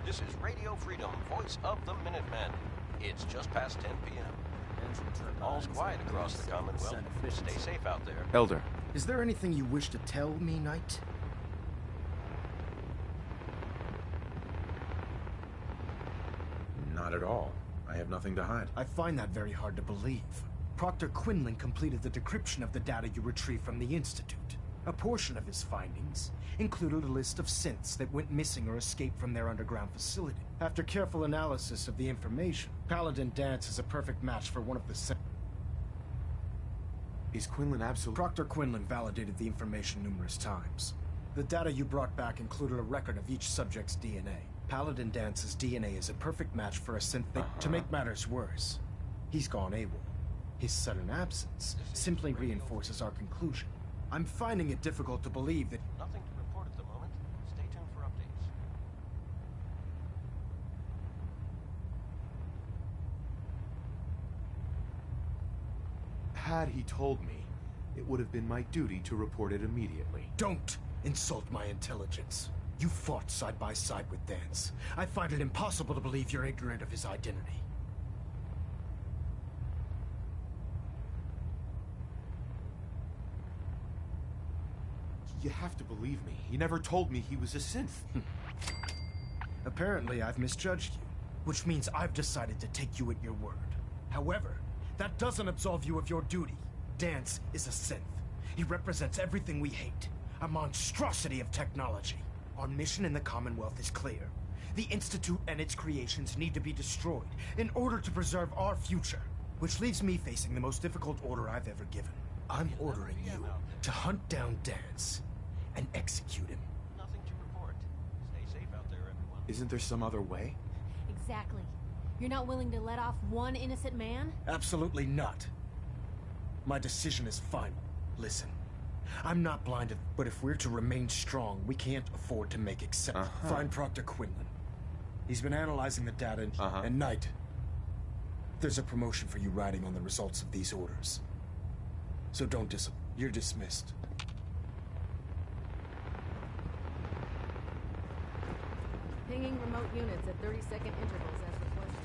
This is Radio Freedom, voice of the Minutemen. It's just past 10 p.m. All's quiet across the Commonwealth. Stay safe out there. Elder. Is there anything you wish to tell me, Knight? Not at all. I have nothing to hide. I find that very hard to believe. Proctor Quinlan completed the decryption of the data you retrieved from the Institute. A portion of his findings included a list of synths that went missing or escaped from their underground facility. After careful analysis of the information, Paladin Danse is a perfect match for one of the synths. Is Quinlan absolute? Proctor Quinlan validated the information numerous times. The data you brought back included a record of each subject's DNA. Paladin Dance's DNA is a perfect match for a synth. To make matters worse, he's gone AWOL. His sudden absence simply reinforces our conclusion. I'm finding it difficult to believe that... Nothing to report at the moment. Stay tuned for updates. Had he told me, it would have been my duty to report it immediately. Don't insult my intelligence. You fought side by side with Danse. I find it impossible to believe you're ignorant of his identity. You have to believe me. He never told me he was a synth. Apparently, I've misjudged you, which means I've decided to take you at your word. However, that doesn't absolve you of your duty. Danse is a synth. He represents everything we hate. A monstrosity of technology. Our mission in the Commonwealth is clear. The Institute and its creations need to be destroyed in order to preserve our future. Which leaves me facing the most difficult order I've ever given. I'm ordering you to hunt down Danse and execute him. Nothing to report. Stay safe out there, everyone. Isn't there some other way? Exactly. You're not willing to let off one innocent man? Absolutely not. My decision is final. Listen. I'm not blinded, but if we're to remain strong, we can't afford to make exceptions. Find Proctor Quinlan. He's been analyzing the data, and Knight, there's a promotion for you riding on the results of these orders. So don't you're dismissed. Pinging remote units at 30-second intervals as requested.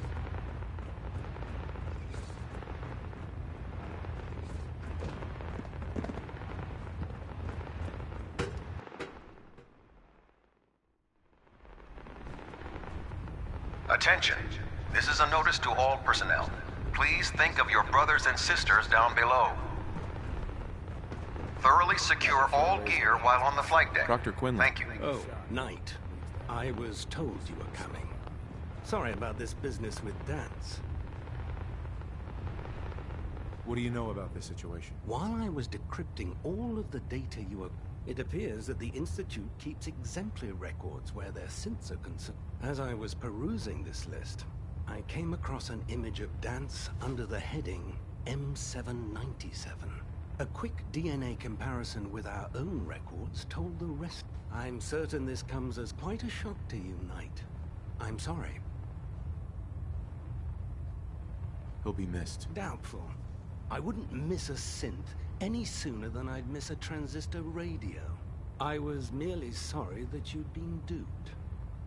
Attention. This is a notice to all personnel. Please think of your brothers and sisters down below. Thoroughly secure all gear while on the flight deck. Dr. Quinlan. Thank you. Oh, Knight. I was told you were coming. Sorry about this business with Danse. What do you know about this situation? While I was decrypting all of the data you were... It appears that the Institute keeps exemplary records where their synths are concerned. As I was perusing this list, I came across an image of Danse under the heading M797. A quick DNA comparison with our own records told the rest. I'm certain this comes as quite a shock to you, Knight. I'm sorry. He'll be missed. Doubtful. I wouldn't miss a synth any sooner than I'd miss a transistor radio. I was merely sorry that you'd been duped.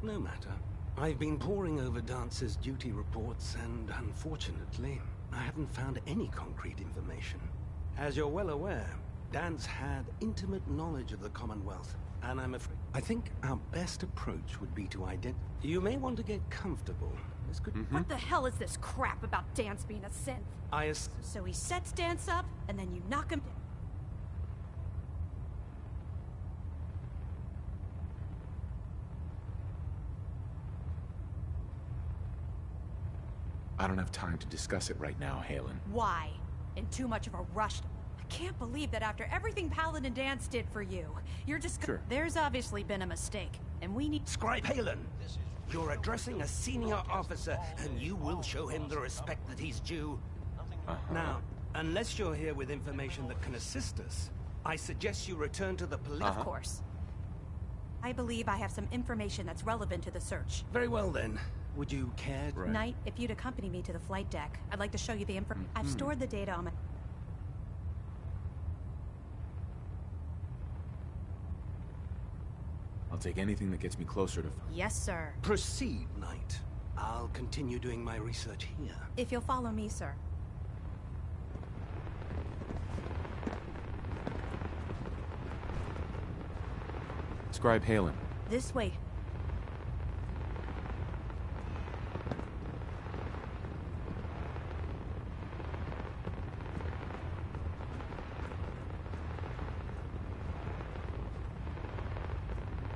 No matter. I've been poring over Dance's duty reports, and unfortunately, I haven't found any concrete information. As you're well aware, Danse had intimate knowledge of the Commonwealth, and I'm afraid... I think our best approach would be to identify... You may want to get comfortable. This could... What the hell is this crap about Danse being a synth? So he sets Danse up, and then you knock him down. I don't have time to discuss it right now, Halen. Why? In too much of a rush. I can't believe that after everything Paladin Danse did for you, you're just... Sure. There's obviously been a mistake, and we need... Scribe Halen! You're addressing a senior officer, and you will show him the respect that he's due. Now, unless you're here with information that can assist us, I suggest you return to the police... Of course. I believe I have some information that's relevant to the search. Very well, then. Would you care... Right. Knight, if you'd accompany me to the flight deck, I'd like to show you the info... I've stored the data on my... I'll take anything that gets me closer to... Yes, sir. Proceed, Knight. I'll continue doing my research here. If you'll follow me, sir. Scribe Halen. This way.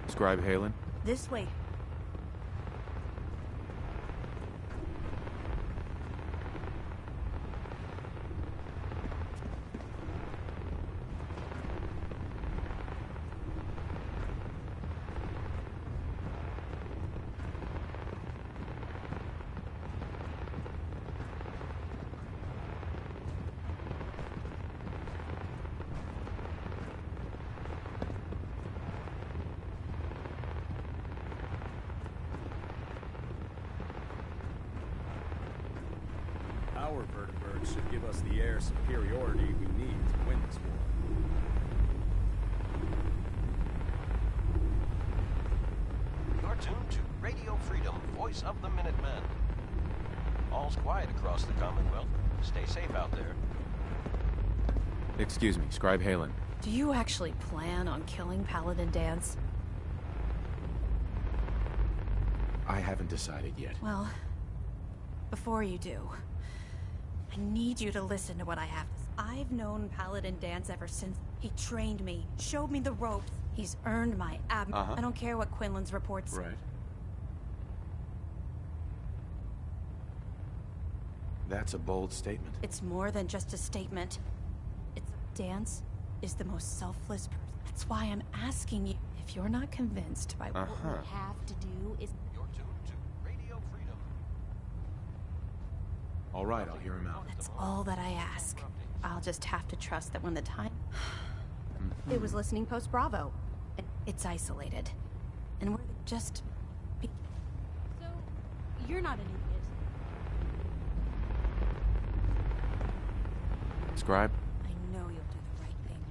Scribe Halen. This way. Our vertebrates should give us the air superiority we need to win this war. You're tuned to Radio Freedom, voice of the Minutemen. All's quiet across the Commonwealth. Stay safe out there. Excuse me, Scribe Halen. Do you actually plan on killing Paladin Dance? I haven't decided yet. Well, before you do, I need you to listen to what I have to say. I've known Paladin Dance ever since he trained me, showed me the ropes. He's earned my I don't care what Quinlan's reports. Right. That's a bold statement. It's more than just a statement. Dance is the most selfless person. That's why I'm asking you. If you're not convinced by what we have to do is... You're tuned to Radio Freedom. All right, I'll hear him out. That's all that I ask. I'll just have to trust that when the time... It was listening post Bravo. It's isolated. And we're just... So, you're not an idiot. Scribe? I know you'll do the right thing.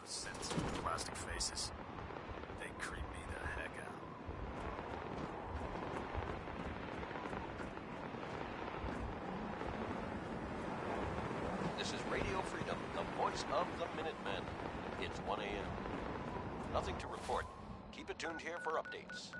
Synths with plastic faces. They creep me the heck out. This is Radio Freedom, the voice of the Minutemen. It's 1 a.m. Nothing to report. Keep it tuned here for updates.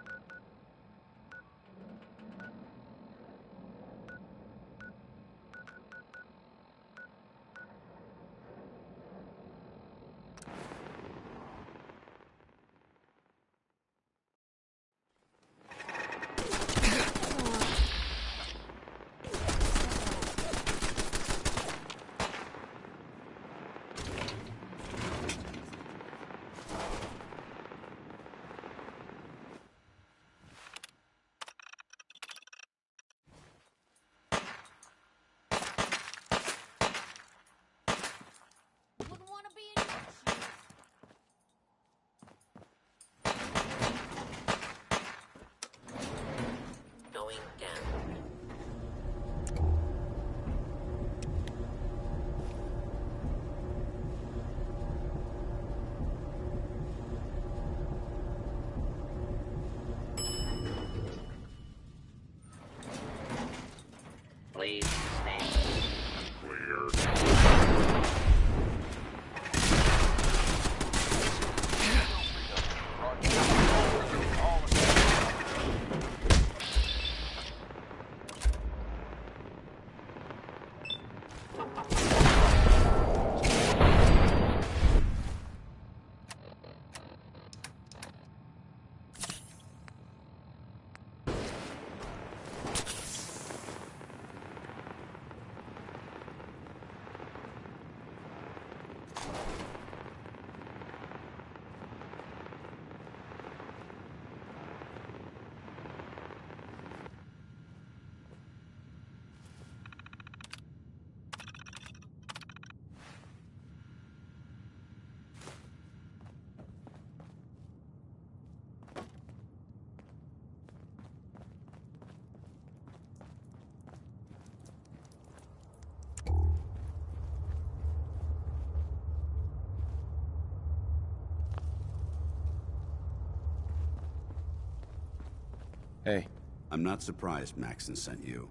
Hey. I'm not surprised Maxon sent you.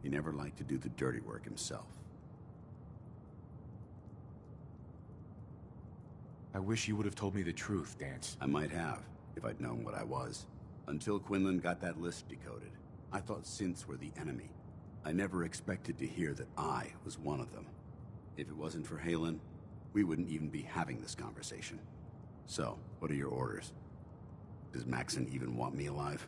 He never liked to do the dirty work himself. I wish you would have told me the truth, Dance. I might have, if I'd known what I was. Until Quinlan got that list decoded, I thought synths were the enemy. I never expected to hear that I was one of them. If it wasn't for Halen, we wouldn't even be having this conversation. So, what are your orders? Does Maxon even want me alive?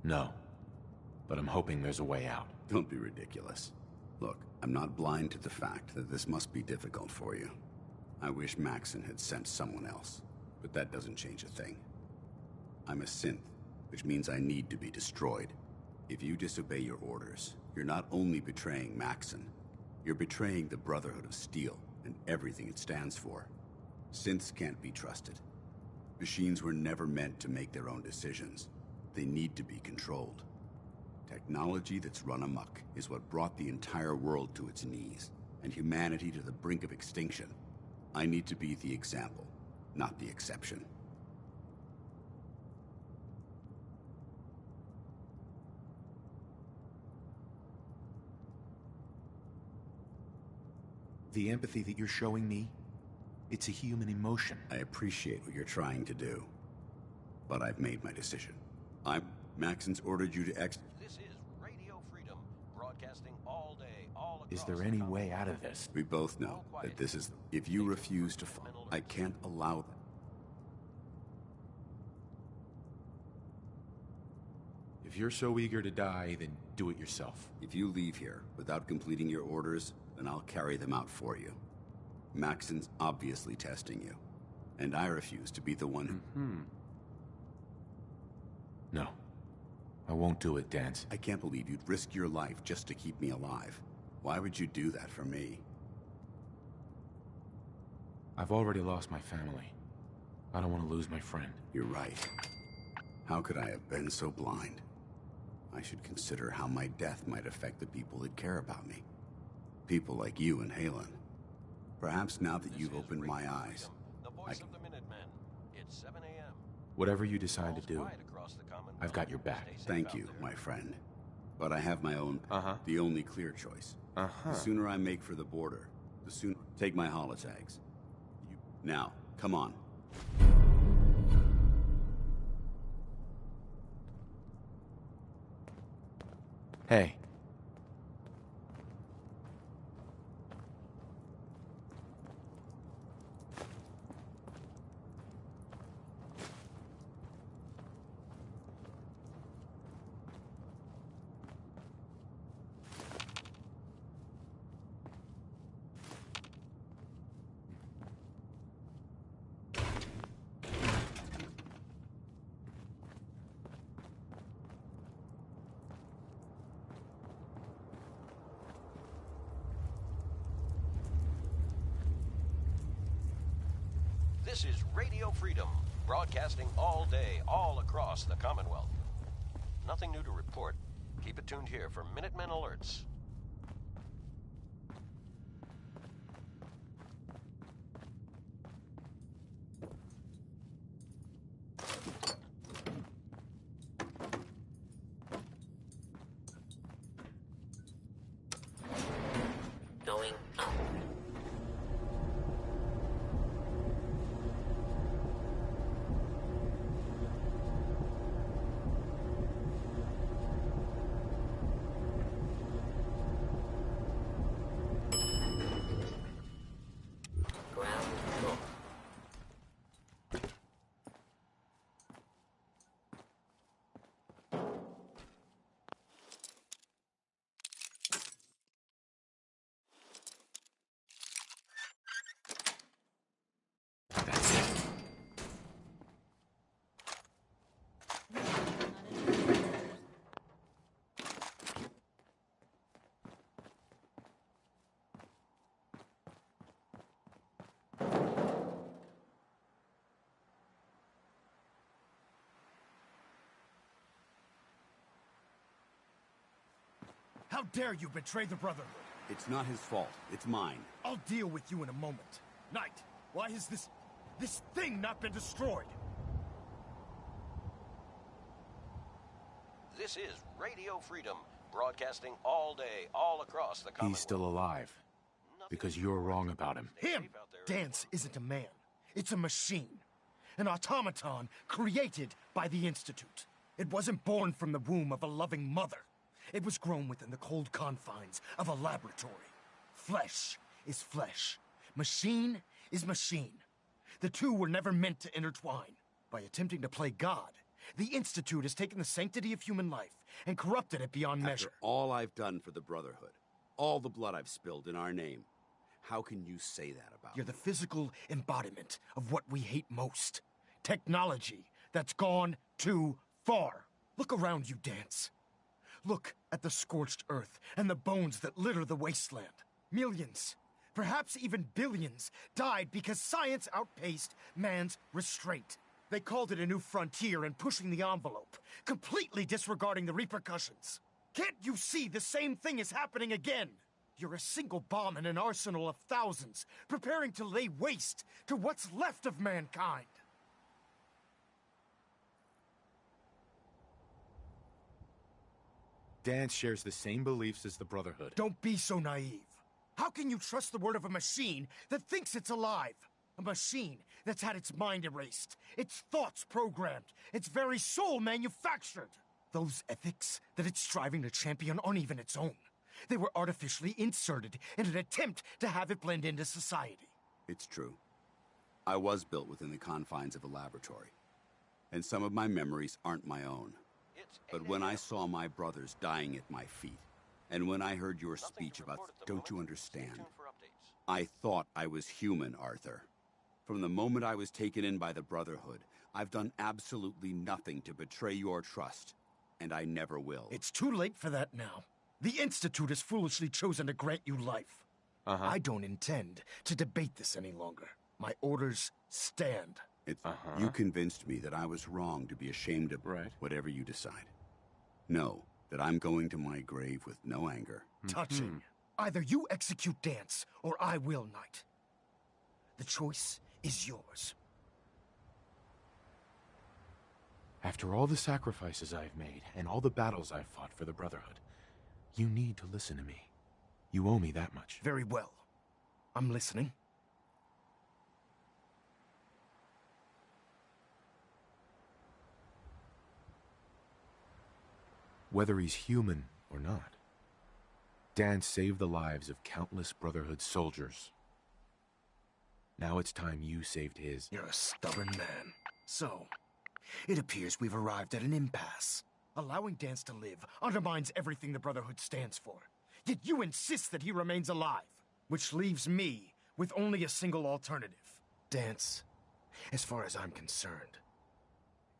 No. But I'm hoping there's a way out. Don't be ridiculous. Look, I'm not blind to the fact that this must be difficult for you. I wish Maxon had sent someone else, but that doesn't change a thing. I'm a synth, which means I need to be destroyed. If you disobey your orders, you're not only betraying Maxon, you're betraying the Brotherhood of Steel and everything it stands for. Synths can't be trusted. Machines were never meant to make their own decisions. They need to be controlled. Technology that's run amok is what brought the entire world to its knees, and humanity to the brink of extinction. I need to be the example, not the exception. The empathy that you're showing me, it's a human emotion. I appreciate what you're trying to do, but I've made my decision. Maxon's ordered you to This is Radio Freedom, broadcasting all day, all across. Is there any way out of this? We both know that this is... If you refuse to follow, I can't allow that. If you're so eager to die, then do it yourself. If you leave here without completing your orders, then I'll carry them out for you. Maxon's obviously testing you, and I refuse to be the one who... No. I won't do it, Dance. I can't believe you'd risk your life just to keep me alive. Why would you do that for me? I've already lost my family. I don't want to lose my friend. You're right. How could I have been so blind? I should consider how my death might affect the people that care about me. People like you and Halen. Perhaps now that you've opened my eyes, The voice of the Minutemen. It's 7 a.m. Whatever you decide to do, I've got your back. Thank you, my friend. But I have my own path, the only clear choice. The sooner I make for the border, the sooner... Take my holotags. Now, come on. Hey. This is Radio Freedom, broadcasting all day, all across the Commonwealth. Nothing new to report. Keep it tuned here for Minutemen alerts. Going up. Ground floor. That's it. How dare you betray the Brotherhood? It's not his fault. It's mine. I'll deal with you in a moment. Knight, why has this thing not been destroyed? This is Radio Freedom, broadcasting all day, all across the Commonwealth. He's still alive. Because you're wrong about him. Him! Dance isn't a man. It's a machine. An automaton created by the Institute. It wasn't born from the womb of a loving mother. It was grown within the cold confines of a laboratory. Flesh is flesh. Machine is machine. The two were never meant to intertwine. By attempting to play God, the Institute has taken the sanctity of human life and corrupted it beyond measure. After all I've done for the Brotherhood, all the blood I've spilled in our name, how can you say that about You're me? the physical embodiment of what we hate most. Technology that's gone too far. Look around you, Dance. Look at the scorched earth and the bones that litter the wasteland. Millions, perhaps even billions, died because science outpaced man's restraint. They called it a new frontier and pushing the envelope, completely disregarding the repercussions. Can't you see the same thing is happening again? You're a single bomb in an arsenal of thousands, preparing to lay waste to what's left of mankind. Dance shares the same beliefs as the Brotherhood. Don't be so naive. How can you trust the word of a machine that thinks it's alive? A machine that's had its mind erased, its thoughts programmed, its very soul manufactured. Those ethics that it's striving to champion aren't even its own. They were artificially inserted in an attempt to have it blend into society. It's true. I was built within the confines of a laboratory. And some of my memories aren't my own. But when I saw my brothers dying at my feet, and when I heard your speech about, don't you understand? I thought I was human, Arthur. From the moment I was taken in by the Brotherhood, I've done absolutely nothing to betray your trust, and I never will. It's too late for that now. The Institute has foolishly chosen to grant you life. I don't intend to debate this any longer. My orders stand. You convinced me that I was wrong to be ashamed of whatever you decide. Know that I'm going to my grave with no anger. Touching. Either you execute Dance, or I will, Knight. The choice is yours. After all the sacrifices I've made, and all the battles I've fought for the Brotherhood, you need to listen to me. You owe me that much. Very well. I'm listening. Whether he's human or not, Dan saved the lives of countless Brotherhood soldiers. Now it's time you saved his. You're a stubborn man. So, it appears we've arrived at an impasse. Allowing Dance to live undermines everything the Brotherhood stands for. Yet you insist that he remains alive, which leaves me with only a single alternative. Dance, as far as I'm concerned,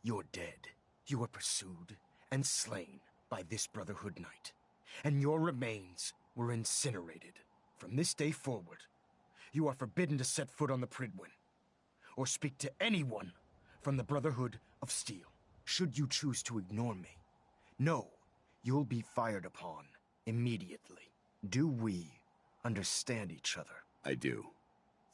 you're dead. You were pursued and slain by this Brotherhood Knight, and your remains were incinerated. From this day forward, you are forbidden to set foot on the Pridwin, or speak to anyone from the Brotherhood of Steel. Should you choose to ignore me, know you'll be fired upon immediately. Do we understand each other? I do.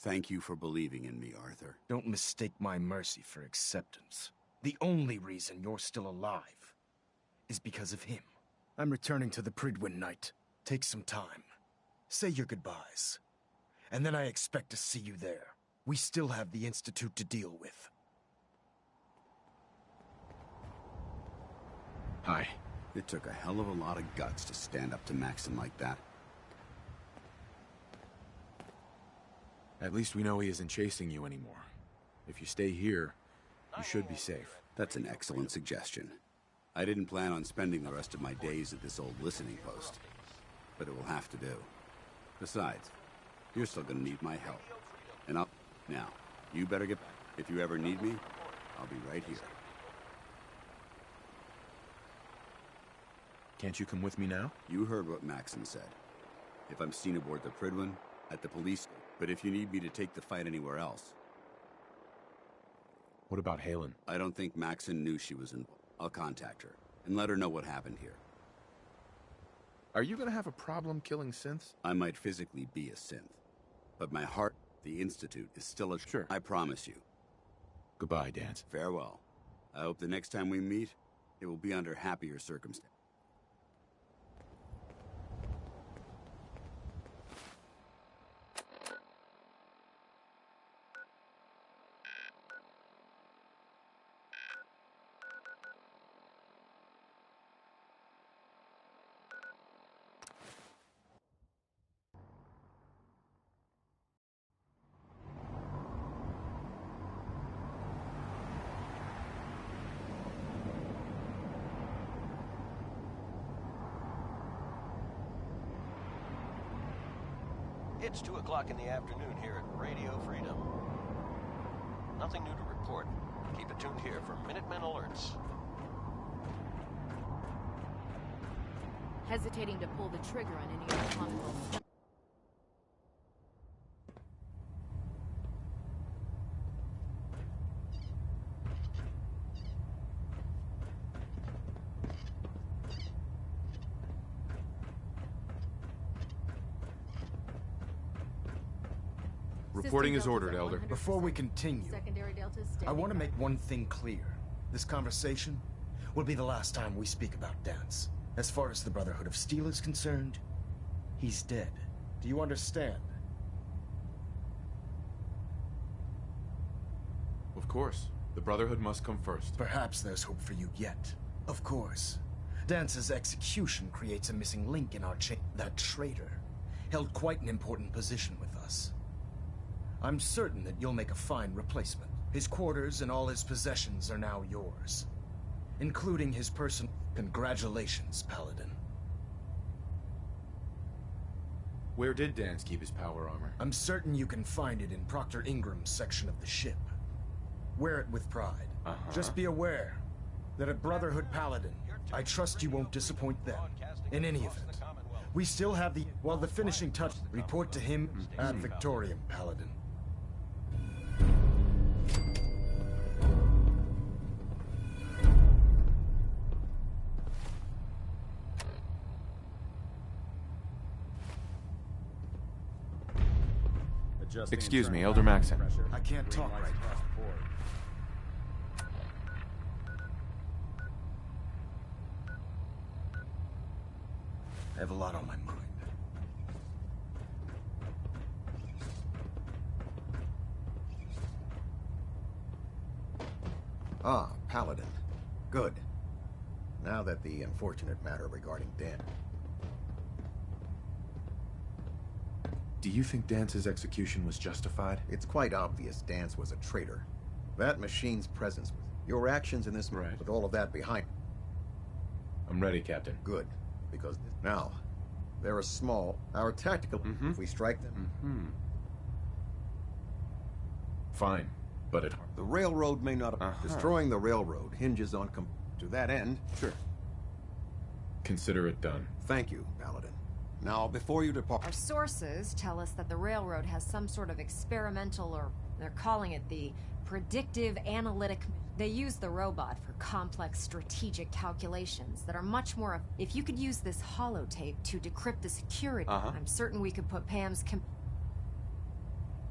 Thank you for believing in me, Arthur. Don't mistake my mercy for acceptance. The only reason you're still alive is because of him. I'm returning to the Pridwin, Knight. Take some time. Say your goodbyes. And then I expect to see you there. We still have the Institute to deal with. Hi. It took a hell of a lot of guts to stand up to Maxon like that. At least we know he isn't chasing you anymore. If you stay here, you should be safe. That's an excellent suggestion. I didn't plan on spending the rest of my days at this old listening post, but it will have to do. Besides, you're still gonna need my help. And now, you better get back. If you ever need me, I'll be right here. Can't you come with me now? You heard what Maxon said. If I'm seen aboard the Pridwin, at the police, but if you need me to take the fight anywhere else. What about Halen? I don't think Maxon knew she was involved. I'll contact her and let her know what happened here. Are you gonna have a problem killing synths? I might physically be a synth, but my heart, the Institute, is still a... Sure. I promise you. Goodbye, Dance. Farewell. I hope the next time we meet, it will be under happier circumstances. It's 2 o'clock in the afternoon here at Radio Freedom. Nothing new to report. Keep it tuned here for Minutemen alerts. Hesitating to pull the trigger on any of the comical. Reporting is ordered, Elder. Before we continue, I want to make one thing clear. This conversation will be the last time we speak about Dance. As far as the Brotherhood of Steel is concerned, he's dead. Do you understand? Of course. The Brotherhood must come first. Perhaps there's hope for you yet. Of course. Dance's execution creates a missing link in our chain. That traitor held quite an important position with us. I'm certain that you'll make a fine replacement. His quarters and all his possessions are now yours, including his person. Congratulations, Paladin. Where did Dance keep his power armor? I'm certain you can find it in Proctor Ingram's section of the ship. Wear it with pride. Just be aware that at Brotherhood Paladin, I trust you won't disappoint them. In any event, we still have the finishing touch. Report to him at Victorium, Paladin. Excuse me, Elder Maxon. I can't talk right now. I have a lot on my mind. Ah, Paladin. Good. Now that the unfortunate matter regarding Dan... Do you think Dance's execution was justified? It's quite obvious Dance was a traitor. That machine's presence, your actions in this... Right. With all of that behind... I'm ready, Captain. Good. Because now, they're a small... Our tactical... If we strike them... Fine, but it... The railroad may not... Destroying the railroad hinges on... To that end... Sure. Consider it done. Thank you, Paladin. Now, before you depart... Our sources tell us that the railroad has some sort of experimental, or they're calling it the predictive analytic... They use the robot for complex strategic calculations that are much more... If you could use this holotape to decrypt the security, I'm certain we could put Pam's...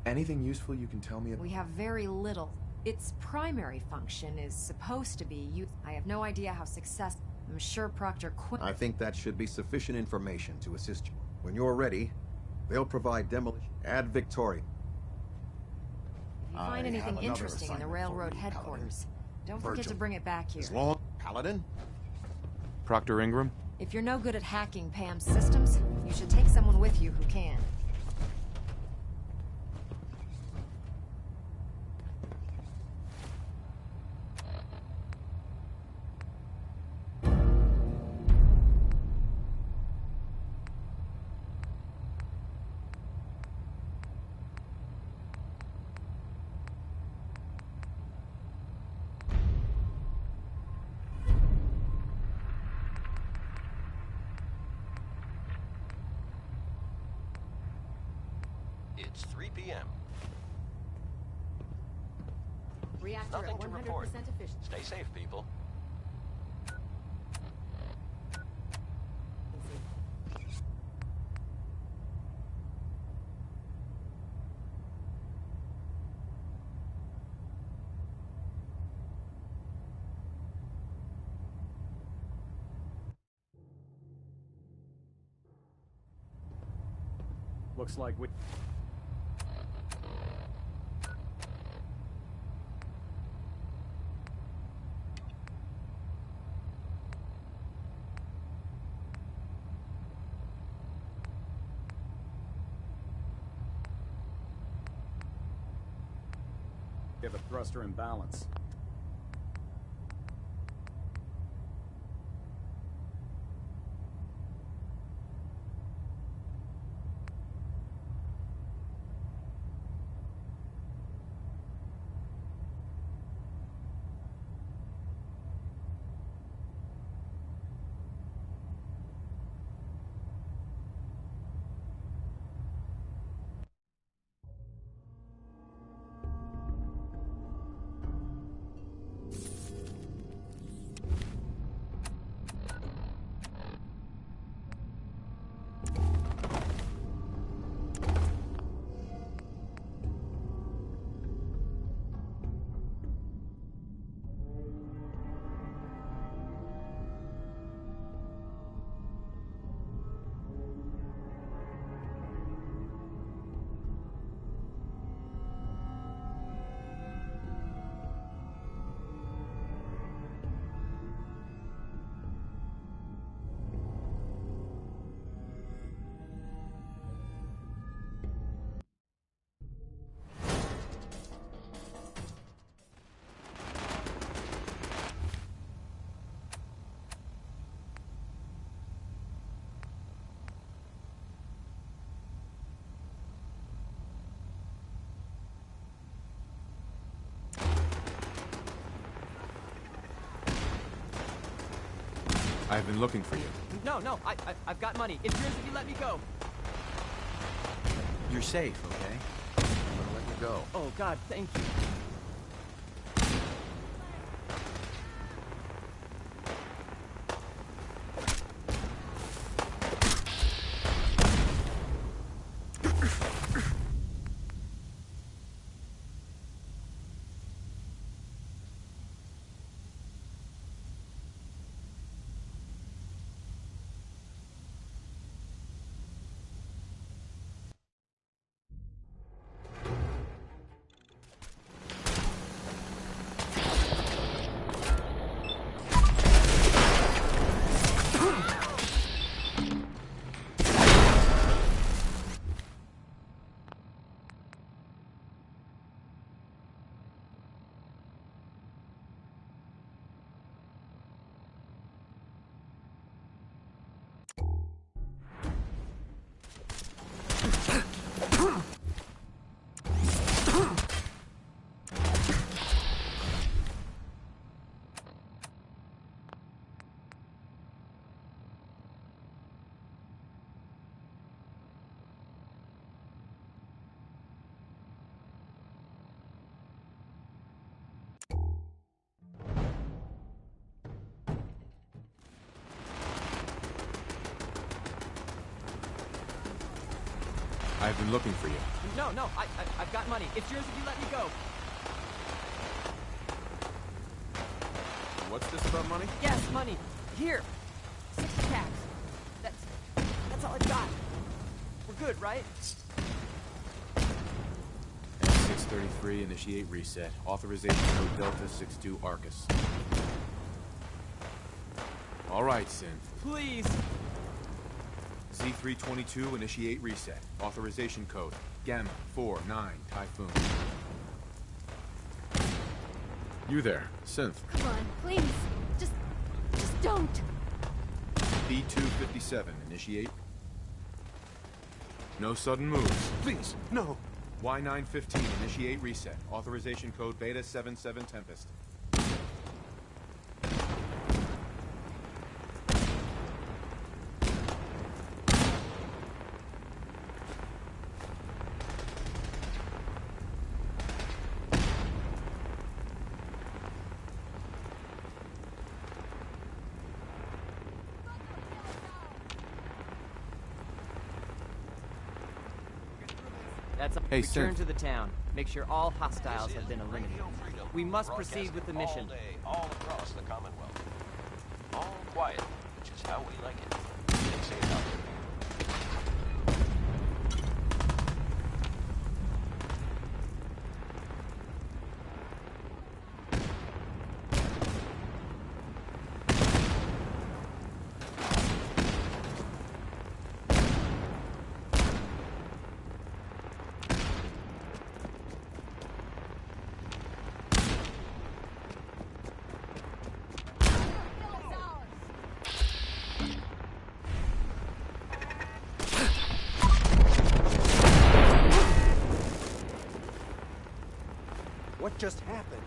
Anything useful you can tell me about? We have very little. Its primary function is supposed to be... I have no idea how successful... I'm sure Proctor Quinn... I think that should be sufficient information to assist you. When you're ready, they'll provide demolition. Ad Victoria. If you find anything interesting in the railroad headquarters, don't forget to bring it back here. As long... Paladin? Proctor Ingram? If you're no good at hacking Pam's systems, you should take someone with you who can. It's 3 p.m. Reactor Nothing at to 100% report. efficiency. Stay safe, people. Looks like we... Give a thruster imbalance. I've been looking for you. No, I've got money. It's yours if you let me go. You're safe, okay? I'm gonna let you go. Oh, God, thank you. I've been looking for you. No, I've got money. It's yours if you let me go. What's this about money? Yes, money. Here. 6 stacks. That's all I've got. We're good, right? M633, initiate reset. Authorization code Delta 62 Arcus. All right, Synth. Please. Z322, initiate reset. Authorization code Gamma 49 Typhoon. You there, Synth. Come on, please. Just don't. B257, initiate. No sudden moves. Please, no. Y915, initiate reset. Authorization code Beta 77 Tempest. Hey, return Synth. to the town. Make sure all hostiles have been eliminated. We must proceed with the mission. All day, all across the Commonwealth. All quiet, which is how we like it. Stay safe out there. just happened?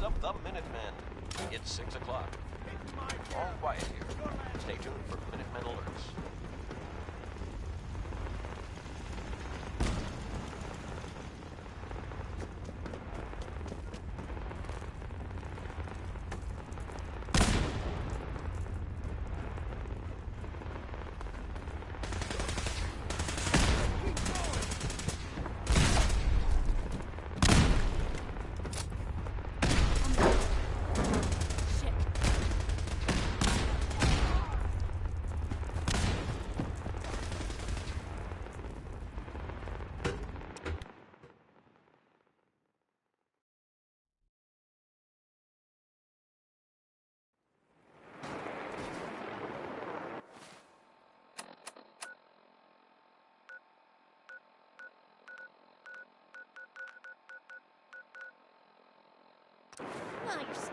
Of the Minutemen. It's 6 o'clock. All quiet here. Stay tuned for Minutemen alerts. Nice.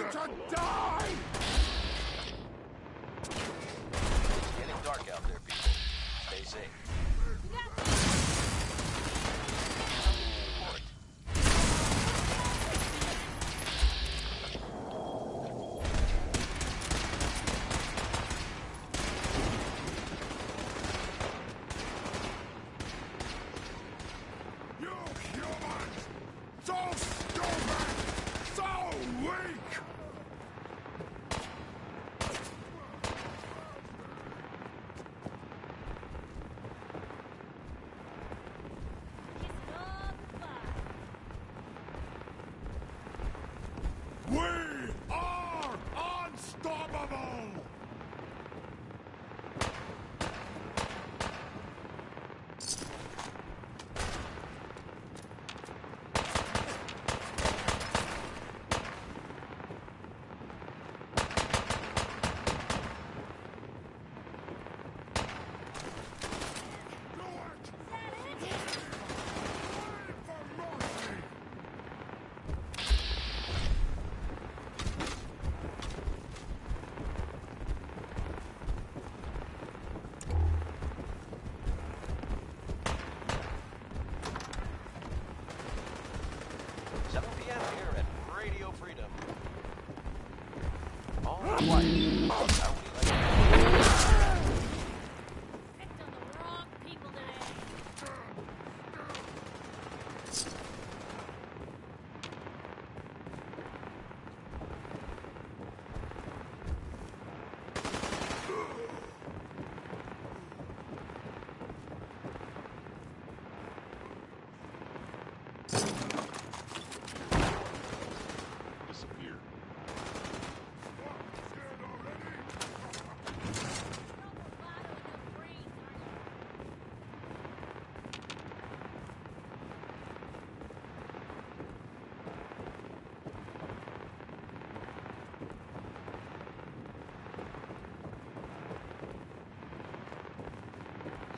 Time to die! It's getting dark out there, people. Stay safe. You humans! So stupid! So weak! We are unstoppable! Quiet. How would you like Picked on the wrong people today. Disappear.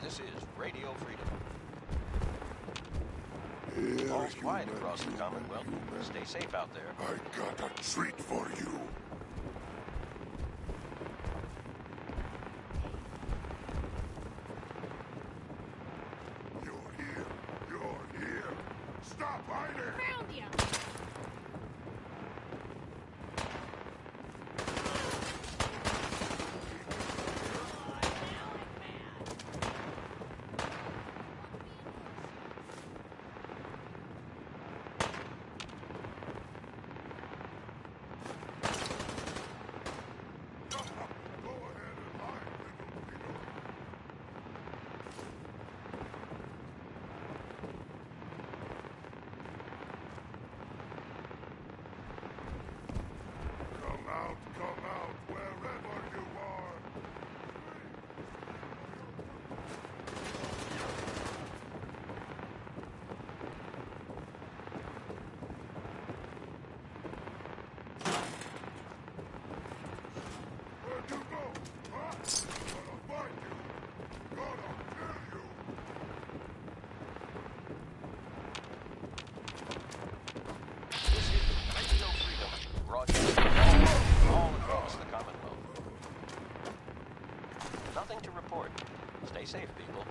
This is Radio Freedom. Here, All's quiet humans, across the Commonwealth. humans. Stay safe out there. I got a treat for you. You're here. You're here. Stop hiding. Found you. Stay safe, people.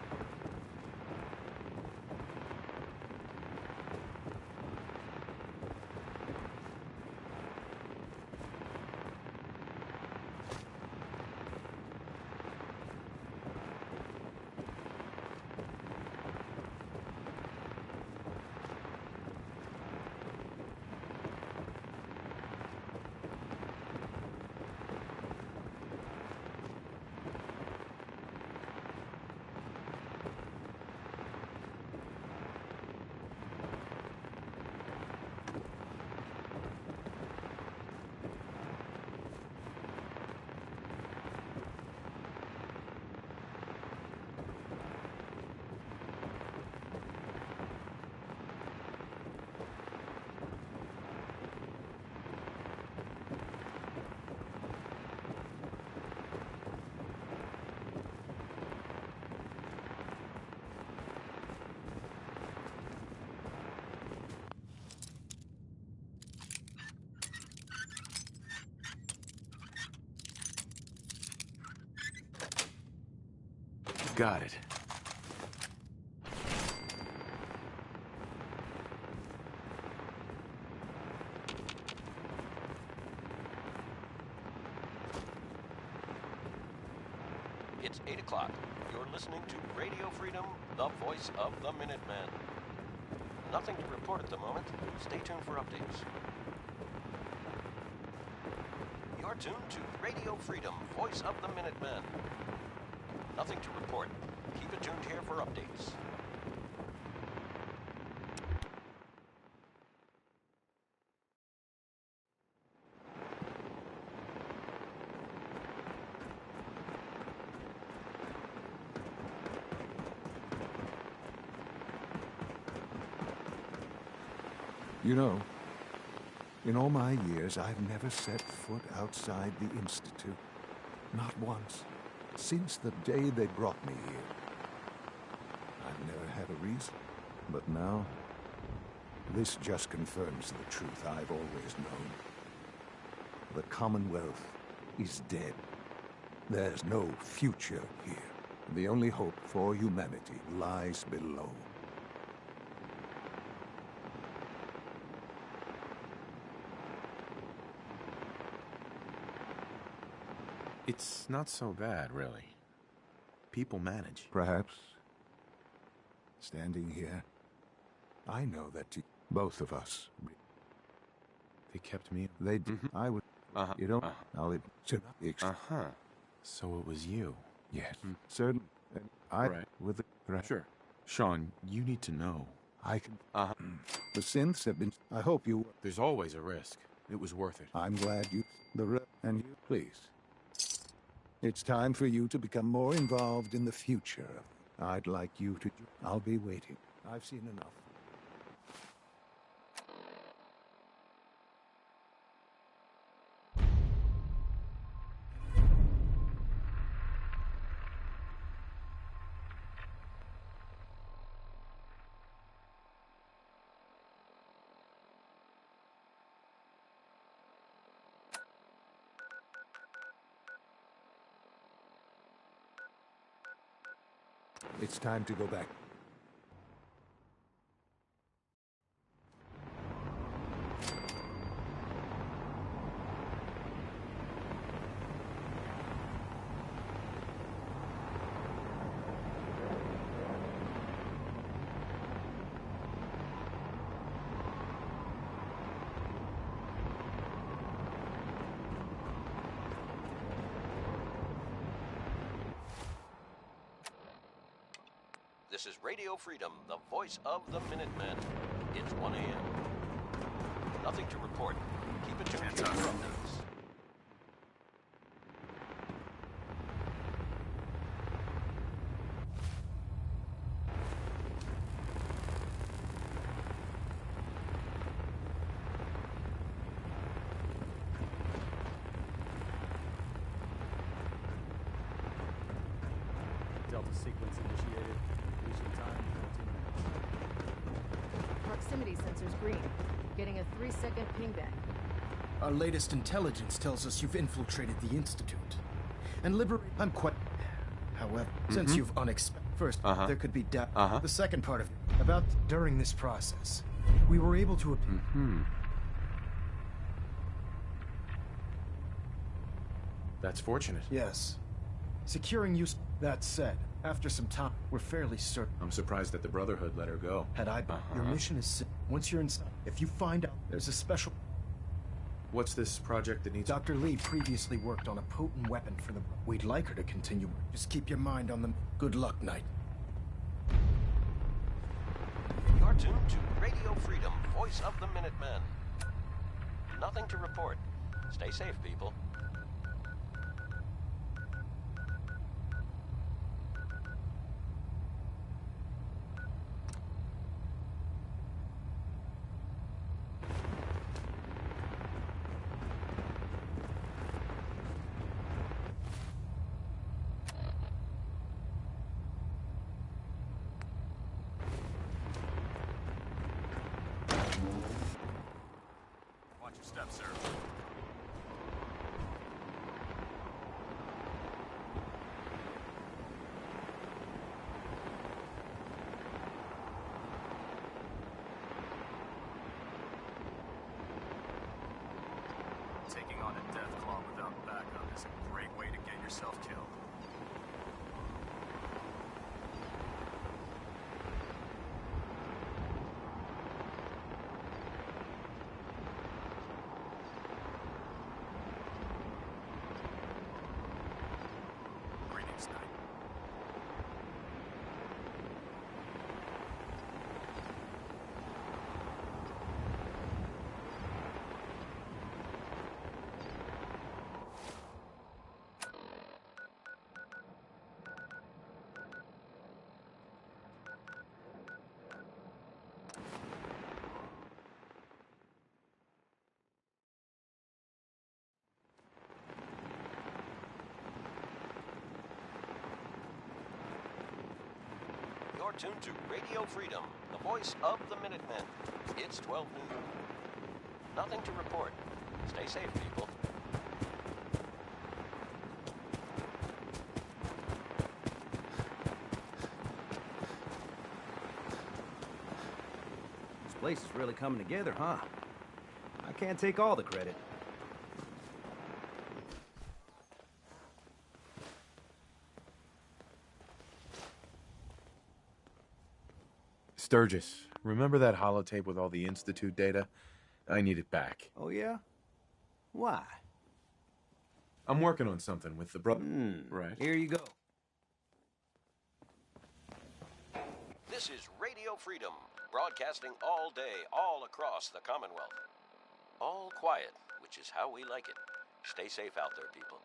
Got it. It's 8 o'clock. You're listening to Radio Freedom, the voice of the Minutemen. Nothing to report at the moment. Stay tuned for updates. You're tuned to Radio Freedom, voice of the Minutemen. Nothing to report. Keep it tuned here for updates. You know, in all my years, I've never set foot outside the Institute. Not once. Since the day they brought me here. I've never had a reason. But now, this just confirms the truth I've always known. The Commonwealth is dead. There's no future here. The only hope for humanity lies below. It's not so bad, really. People manage. Perhaps. Standing here, I know that both of us. They kept me. They did. I would. You don't. I'll. So it was you. Yes. Certainly. Right. With the. Sure. Sean, you need to know. I can. The synths have been. I hope you. There's always a risk. It was worth it. I'm glad you. And you. Please. It's time for you to become more involved in the future. I'd like you to. I'll be waiting. I've seen enough. It's time to go back. This is Radio Freedom, the voice of the Minutemen. It's 1 a.m. Nothing to report. Keep it tuned here for updates. Delta sequence initiated. Completion time 14 minutes. Proximity sensors green. Getting a 3-second pingback. Our latest intelligence tells us you've infiltrated the Institute. And I'm quite... However, since you've unexpected... First, there could be doubt. The second part of... About during this process, we were able to... That's fortunate. Yes. Securing use... That said, after some time, we're fairly certain... I'm surprised that the Brotherhood let her go. Had I been... Your mission is... Once you're inside, if you find out there's a special... What's this project that needs... Dr. Lee previously worked on a potent weapon for the... We'd like her to continue. Just keep your mind on them. Good luck, Knight. You're tuned to Radio Freedom, voice of the Minutemen. Nothing to report. Stay safe, people. Watch your steps, sir. Taking on a death claw without backup is a great way to get yourself killed. Greetings, Knight. You're tuned to Radio Freedom, the voice of the Minutemen. It's 12 noon. Nothing to report. Stay safe, people. This place is really coming together, huh? I can't take all the credit. Sturgis, remember that holotape with all the Institute data? I need it back. Oh, yeah? Why? I'm working on something with the Right. Here you go. This is Radio Freedom, broadcasting all day, all across the Commonwealth. All quiet, which is how we like it. Stay safe out there, people.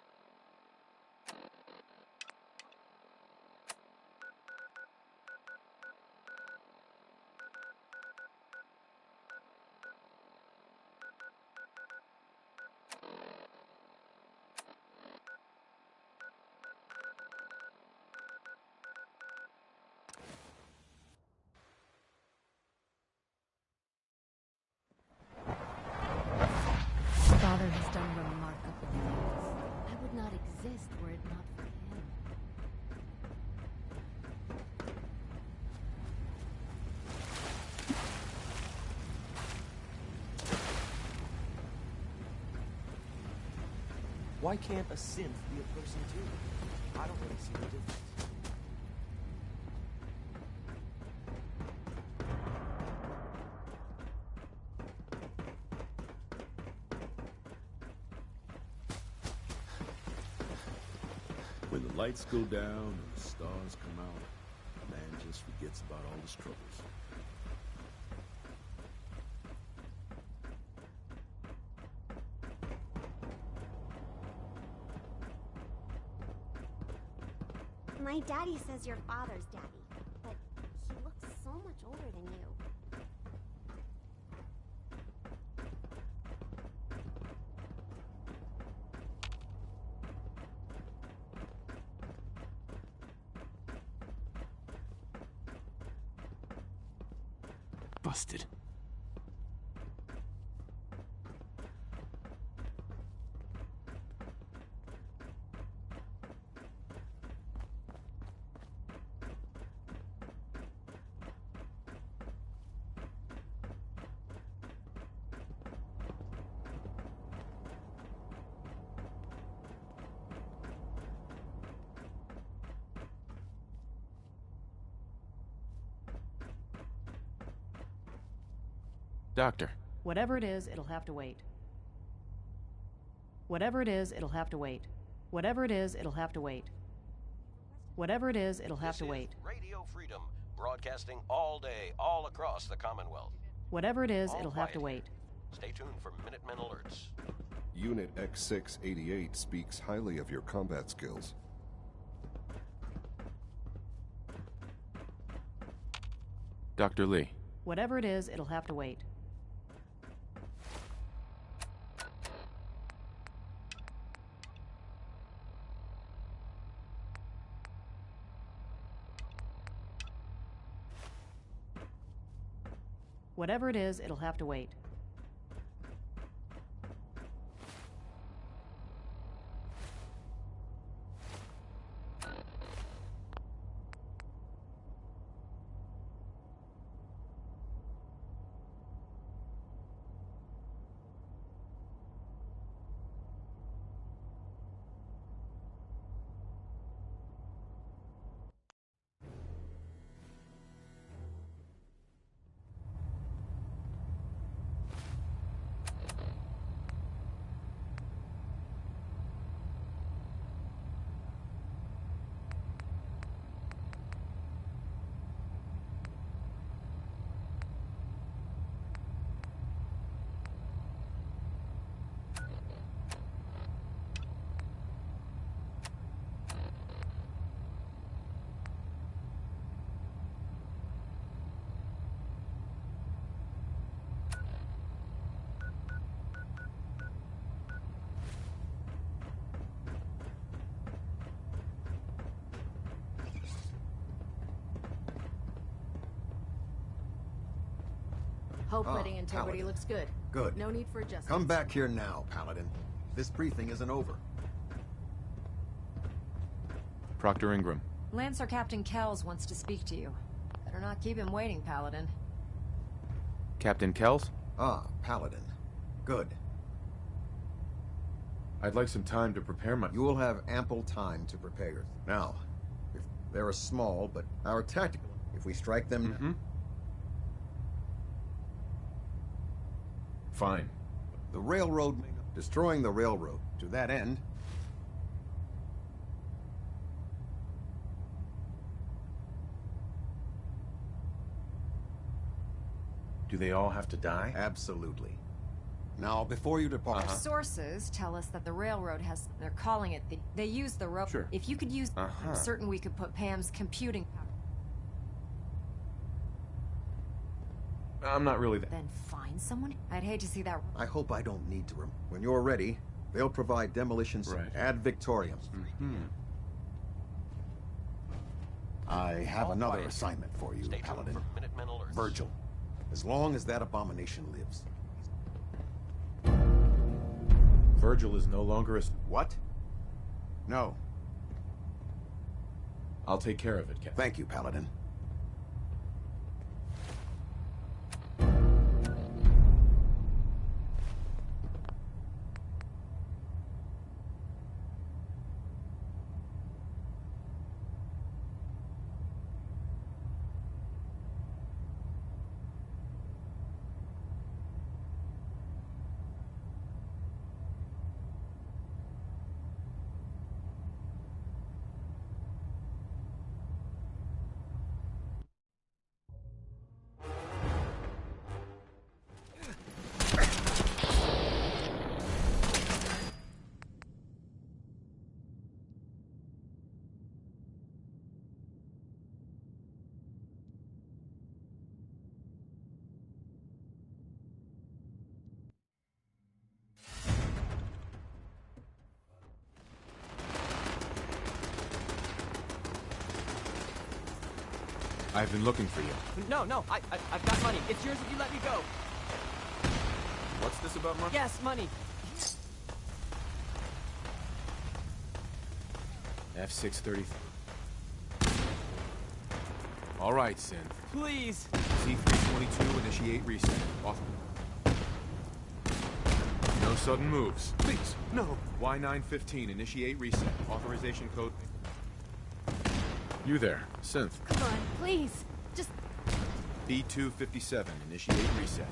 Father has done remarkable things. I would not exist were it not for him. Why can't a synth be a person too? I don't really see the difference. When the lights go down and the stars come out, man just forgets about all his troubles. My daddy says your father's daddy, but he looks so much older than you. Busted. Doctor. Whatever it is, it'll have to wait. Whatever it is, it'll have to wait. Whatever it is, it'll have to wait. Whatever it is, it'll have to wait. Radio Freedom, broadcasting all day, all across the Commonwealth. Whatever it is, All it'll have to quiet wait. Stay tuned for Minutemen alerts. Unit X688 speaks highly of your combat skills. Dr. Lee. Whatever it is, it'll have to wait. Whatever it is, it'll have to wait. Hull plating integrity Paladin. looks good. Good. No need for adjustments. Come back here now, Paladin. This briefing isn't over. Proctor Ingram. Lancer Captain Kells wants to speak to you. Better not keep him waiting, Paladin. Captain Kells? Ah, Paladin. Good. I'd like some time to prepare my... You will have ample time to prepare. Now, if they're a small, but our tactical... If we strike them... Fine. The railroad... Destroying the railroad. To that end... Do they all have to die? Absolutely. Now, before you depart... Our sources tell us that the railroad has... They're calling it the... They use the rope. Sure. If you could use... I'm certain we could put Pam's computing... I'm not really... Then find someone? I'd hate to see that... I hope I don't need to... When you're ready, they'll provide demolitions ad Victoriam. I have another assignment for you, Paladin. Virgil. As long as that abomination lives. Virgil is no longer a... What? No. I'll take care of it, Captain. Thank you, Paladin. I've been looking for you. No, I've got money. It's yours if you let me go. What's this about money? Yes, money. F633. All right, Synth. Please. C322, initiate reset. Off. No sudden moves. Please, no. Y915, initiate reset. Authorization code. You there, Synth. Come on, please. Just... B257, initiate reset.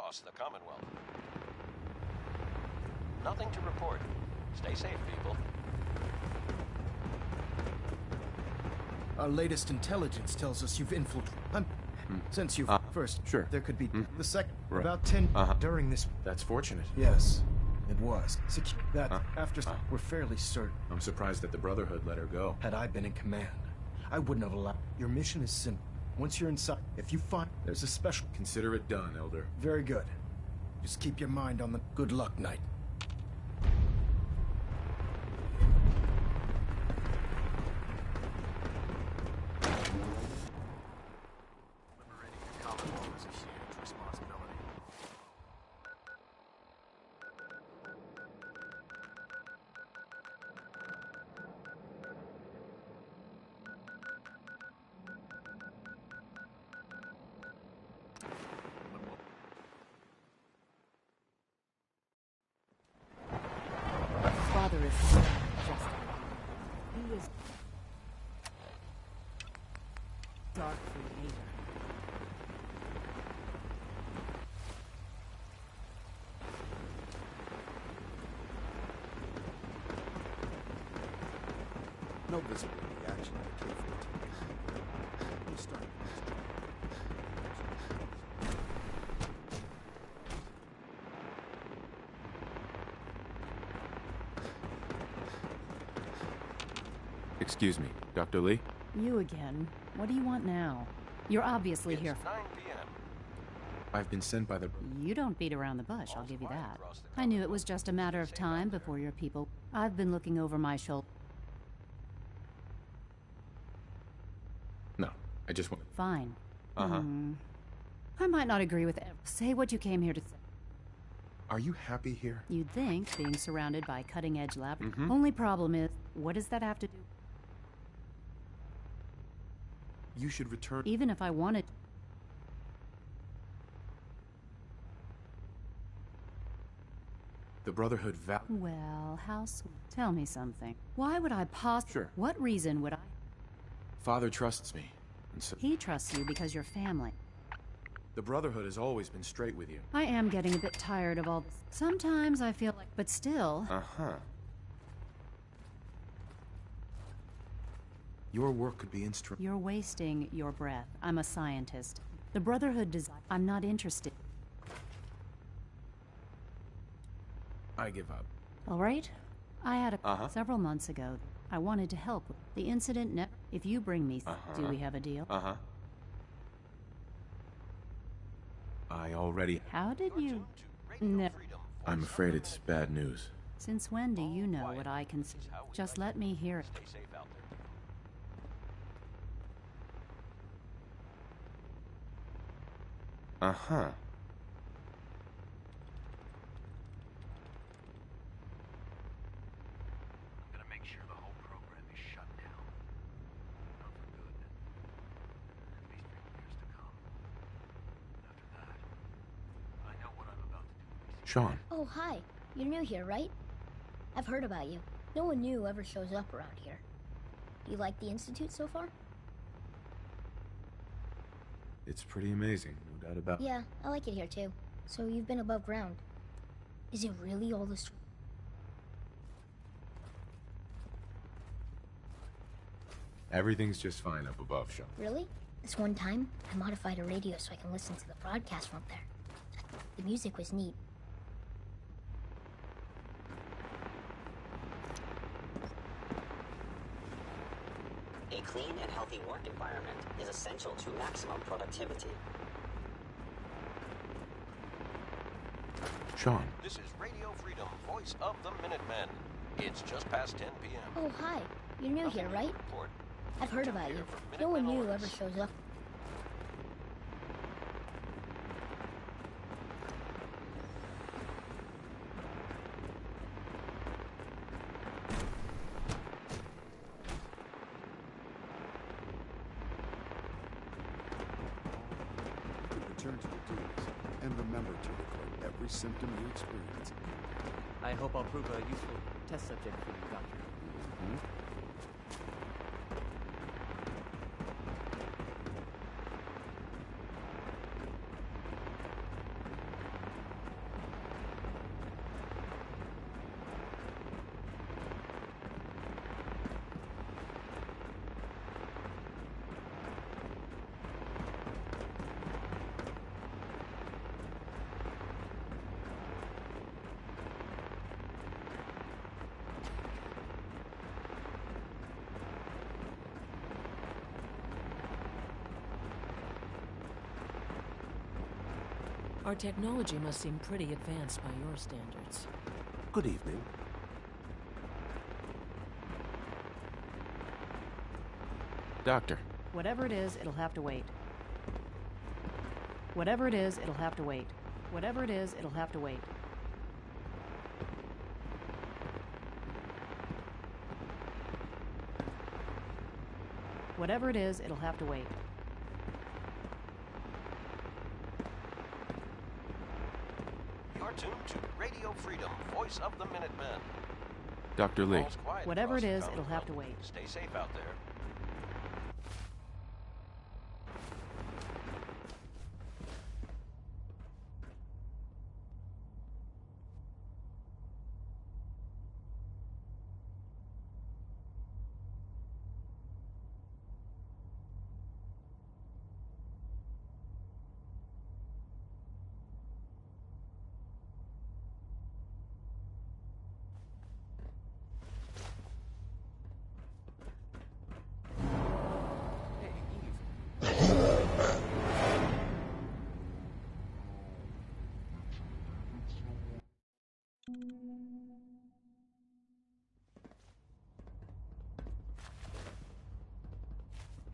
across the Commonwealth. Nothing to report. Stay safe, people. Our latest intelligence tells us you've infiltrated. Since you've first, sure. There could be the second. Right. About 10 during this. That's fortunate. Yes, it was. That after we're fairly certain. I'm surprised that the Brotherhood let her go. Had I been in command, I wouldn't have allowed. Your mission is simple. Once you're inside, if you find there's a special. Consider it done, Elder. Very good. Just keep your mind on the good luck, Knight. Father is just he is dark creator. No visible reaction to K-14. We'll start. Excuse me, Dr. Lee? You again. What do you want now? You're obviously here. 9 p.m. I've been sent by the... You don't beat around the bush, I'll give you that. I knew it was just a matter of time before your people... I've been looking over my shoulder. No, I just want... Fine. I might not agree with it. Say what you came here to say. Are you happy here? You'd think, being surrounded by cutting-edge lab... Only problem is, what does that have to do? You should return... Even if I wanted... The Brotherhood Well, how sweet. Tell me something. Why would I Sure. What reason would I... Father trusts me, and so... He trusts you because you're family. The Brotherhood has always been straight with you. I am getting a bit tired of all this. Sometimes I feel like... But still... Your work could be instrumental. You're wasting your breath. I'm a scientist. The Brotherhood does... I'm not interested. I give up. All right? I had a... Several months ago, I wanted to help. The incident never... If you bring me... Do we have a deal? I already... How did you... Never... I'm afraid it's bad news. Since when do you know what I can... Just let me hear it. Stay safe out there. I'm gonna make sure the whole program is shut down. Not for good. At least for years to come. After that, I know what I'm about to do. Sean. Oh, hi. You're new here, right? I've heard about you. No one new ever shows up around here. Do you like the Institute so far? It's pretty amazing, no doubt about it. Yeah, I like it here too. So you've been above ground. Is it really all this... Everything's just fine up above, Sean. Really? This one time, I modified a radio so I can listen to the broadcast from up there. The music was neat. A clean and healthy work environment is essential to maximum productivity. Sean. This is Radio Freedom, voice of the Minutemen. It's just past 10 p.m. Oh, hi. You're new here, right? Report. I've heard about you. No one new ever shows up. Return to your duties, and remember to record every symptom you experience. I hope I'll prove a useful test subject for you, Doctor. Our technology must seem pretty advanced by your standards. Good evening. Doctor. Whatever it is, it'll have to wait. Whatever it is, it'll have to wait. Whatever it is, it'll have to wait. Whatever it is, it'll have to wait. You're tuned to Radio Freedom, voice of the Minutemen. Dr. Lee. Whatever it is, it'll have to wait. Stay safe out there.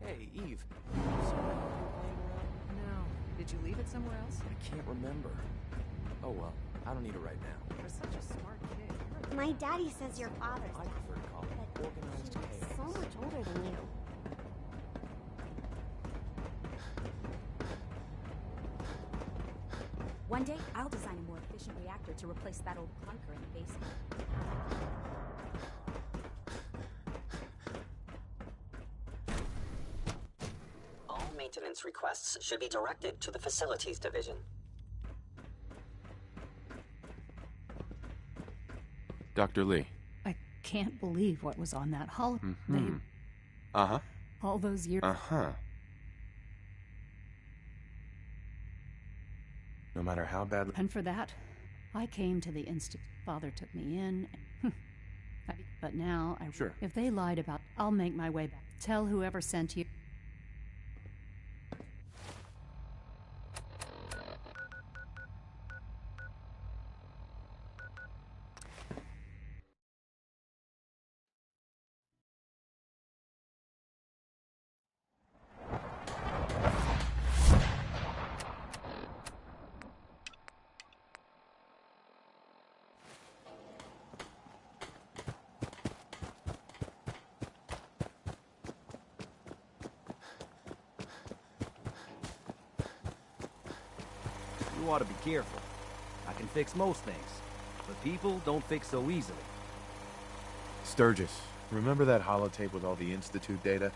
Hey, Eve. No. Did you leave it somewhere else? I can't remember. Oh well, I don't need it right now. You're such a smart kid. My daddy says your father's I daddy, prefer to call it but organized he looks chaos. so much older than you. One day, I'll design a more efficient reactor to replace that old clunker in the basement. All maintenance requests should be directed to the Facilities Division. Dr. Lee. I can't believe what was on that holo. Mm-hmm. Uh-huh. All those years. Uh-huh. No matter how badly... And for that, I came to the institute. Father took me in. But now, Sure. If they lied about... I'll make my way back. Tell whoever sent you... You ought to be careful. I can fix most things, but people don't fix so easily. Sturgis, remember that holotape with all the Institute data?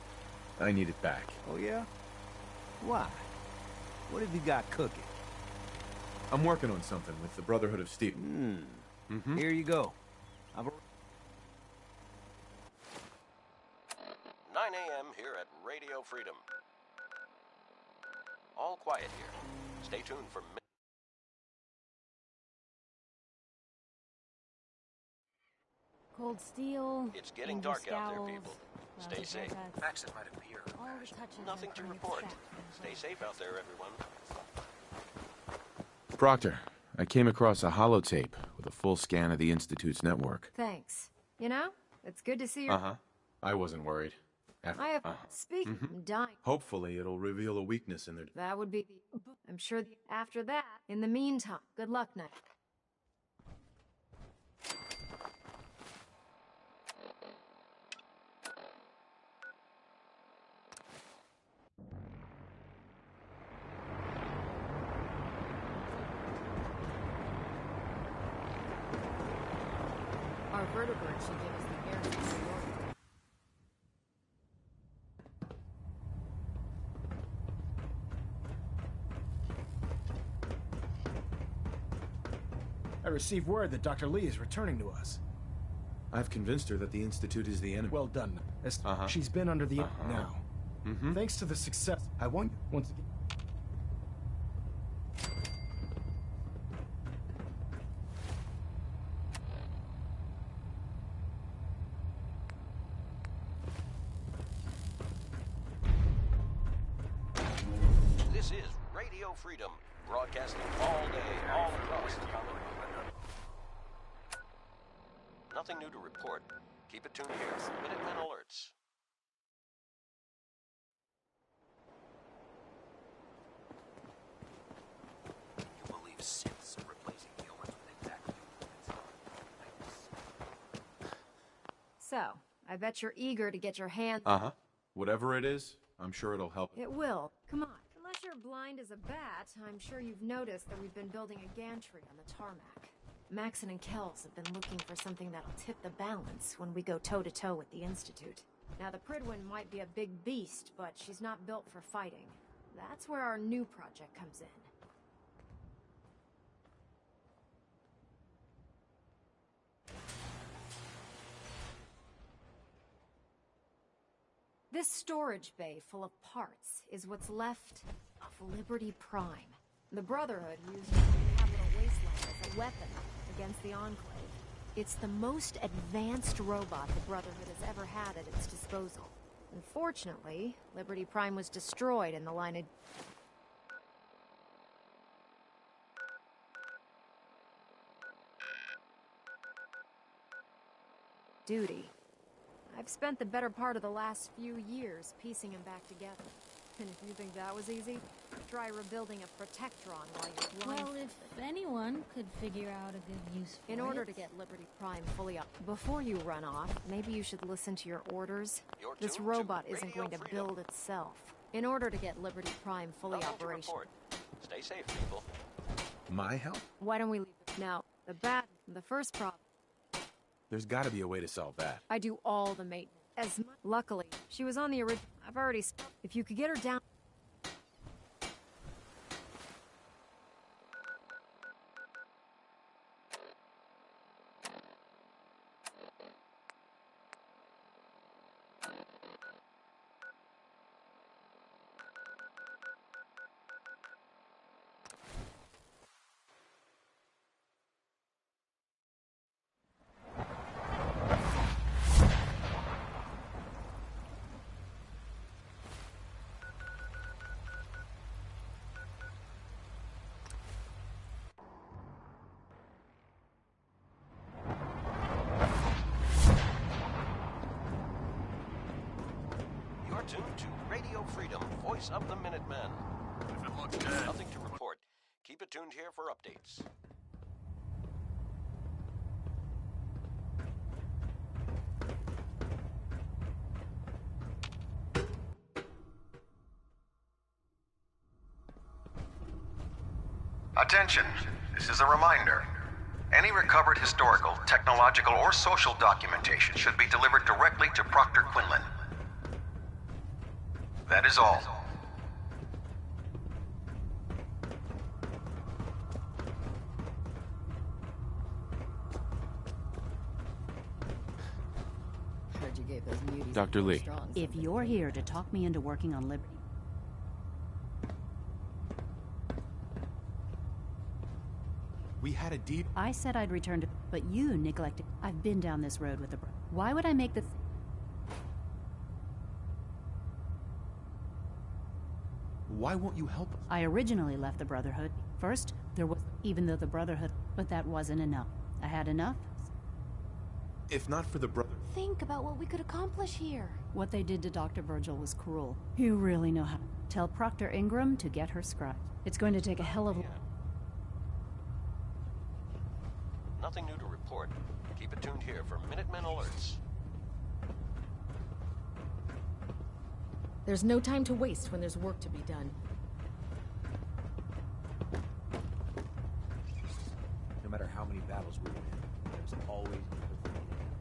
I need it back. Oh yeah? Why? What have you got cooking? I'm working on something with the Brotherhood of Steel. Here you go. I've 9 a.m. here at Radio Freedom. All quiet here. Stay tuned for... Cold steel. It's getting dark out there, people. Stay safe. Maxon might appear. Nothing to report. Stay safe out there, everyone. Proctor, I came across a holotape with a full scan of the Institute's network. Thanks. You know, it's good to see you. Uh-huh. I wasn't worried. I have... Speaking of dying... Hopefully it'll reveal a weakness in their... That would be... I'm sure after that, in the meantime, good luck, Knight. Our vertebrate should give us the air superiority. I received word that Dr. Lee is returning to us. I've convinced her that the Institute is the enemy. Well done. She's been under the... now. Thanks to the success, I want once again... This is Radio Freedom, broadcasting all day, all across the Commonwealth. Nothing new to report. Keep it tuned here for Minutemen alerts. You believe synths are replacing humans with exactly So, I bet you're eager to get your hands... Uh-huh. Whatever it is, I'm sure it'll help. It will. Come on. Unless you're blind as a bat, I'm sure you've noticed that we've been building a gantry on the tarmac. Maxon and Kells have been looking for something that'll tip the balance when we go toe-to-toe with the Institute. Now, the Pridwin might be a big beast, but she's not built for fighting. That's where our new project comes in. This storage bay full of parts is what's left of Liberty Prime. The Brotherhood used the Capital Wasteland as a weapon against the Enclave. It's the most advanced robot the Brotherhood has ever had at its disposal. Unfortunately, Liberty Prime was destroyed in the line of... duty. I've spent the better part of the last few years piecing them back together. And if you think that was easy, try rebuilding a Protectron while you're blind. Well, if anyone could figure out a good use for it. In order to get Liberty Prime fully up, before you run off, maybe you should listen to your orders. This robot isn't going to build itself. In order to get Liberty Prime fully operational. Stay safe, people. My help? Why don't we leave it now? The first problem. There's gotta be a way to solve that. I do all the maintenance. Luckily, she was on the original. I've already... If you could get her down... Tuned to Radio Freedom, voice of the Minutemen. If it looks dead. Nothing to report. Keep it tuned here for updates. Attention, this is a reminder. Any recovered historical, technological, or social documentation should be delivered directly to Proctor Quinlan. That is all. Heard you gave those muties Dr. Lee. If you're here to talk me into working on Liberty... We had a deed... I said I'd return to... But you neglected... I've been down this road with the... Why would I make the... Why won't you help us? I originally left the Brotherhood. First, there was... Even though the Brotherhood... But that wasn't enough. I had enough. If not for the brother... Think about what we could accomplish here. What they did to Dr. Virgil was cruel. You really know how... Tell Proctor Ingram to get her scribe. It's going to take a hell of a... Nothing new to report. Keep it tuned here for Minutemen alerts. There's no time to waste when there's work to be done. No matter how many battles we win, there's always another thing that happens.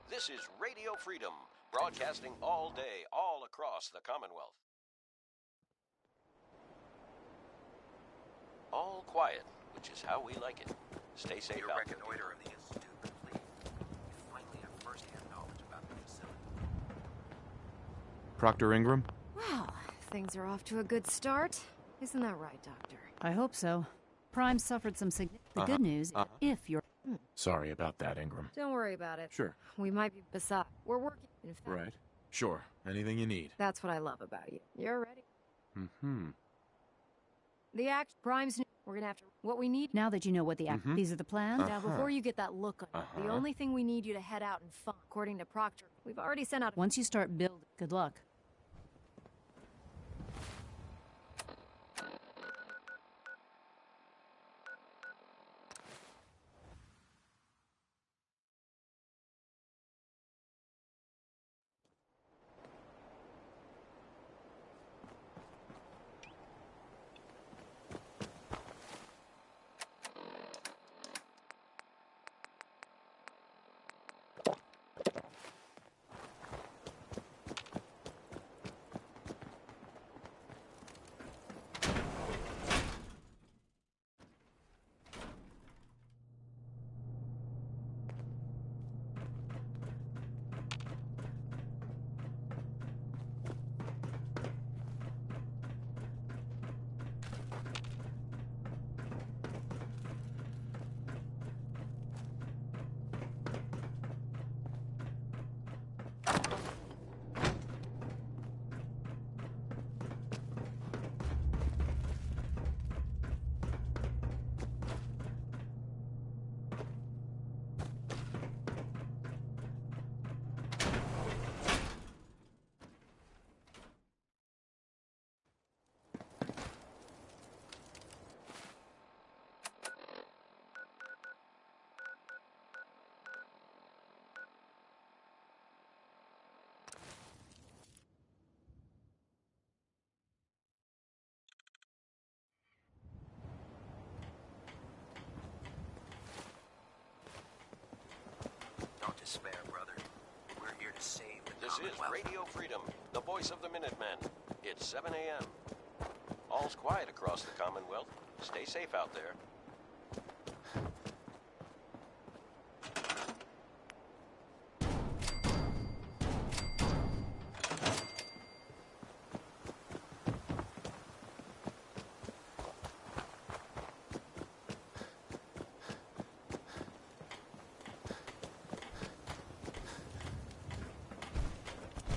This is Radio Freedom, broadcasting all day, all across the Commonwealth. All quiet, which is how we like it. Stay safe Your out reconnoiter of the Institute complete. You finally have first-hand knowledge about the facility. Proctor Ingram? Well, things are off to a good start. Isn't that right, Doctor? I hope so. Prime suffered some The good news, if you're... Sorry about that, Ingram. Don't worry about it. Sure. We might be beside. We're working. In fact, Right. Sure. Anything you need. that's what I love about you. You're ready. Mm-hmm. The Prime's new. We're gonna have to. What we need. Now that you know what the these are the plans. Now, before you get that look on you, the only thing we need you to head out and find, according to Proctor, we've already sent out. Once you start building, good luck. Don't despair, brother. We're here to save the This is Commonwealth. Radio Freedom, the voice of the Minutemen. It's 7 a.m. All's quiet across the Commonwealth. Stay safe out there.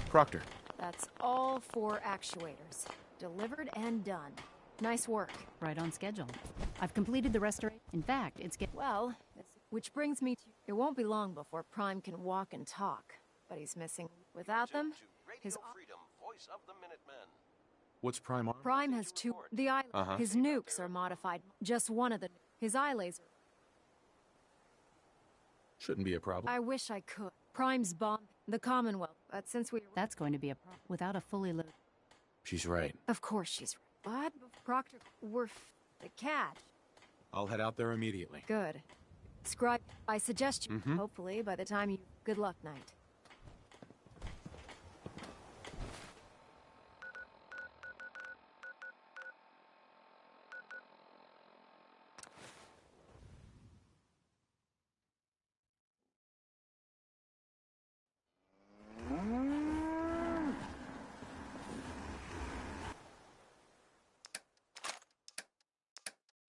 Proctor. That's all 4 actuators. Delivered and done. Nice work. Right on schedule. I've completed the restoration. In fact, it's Well, which brings me to... It won't be long before Prime can walk and talk. But he's missing... Without them, his... Freedom, voice of the Minutemen. What's Prime arm? Prime has 2... The eye... His nukes are modified. Just one of the... His eye laser... Shouldn't be a problem. I wish I could. Prime's bomb... The Commonwealth. But since we... That's going to be a problem. Without a fully loaded... She's right. Of course she's right. But, Proctor, we're... The cat. I'll head out there immediately. Good. Scribe, I suggest you... Hopefully, by the time you... Good luck, Knight.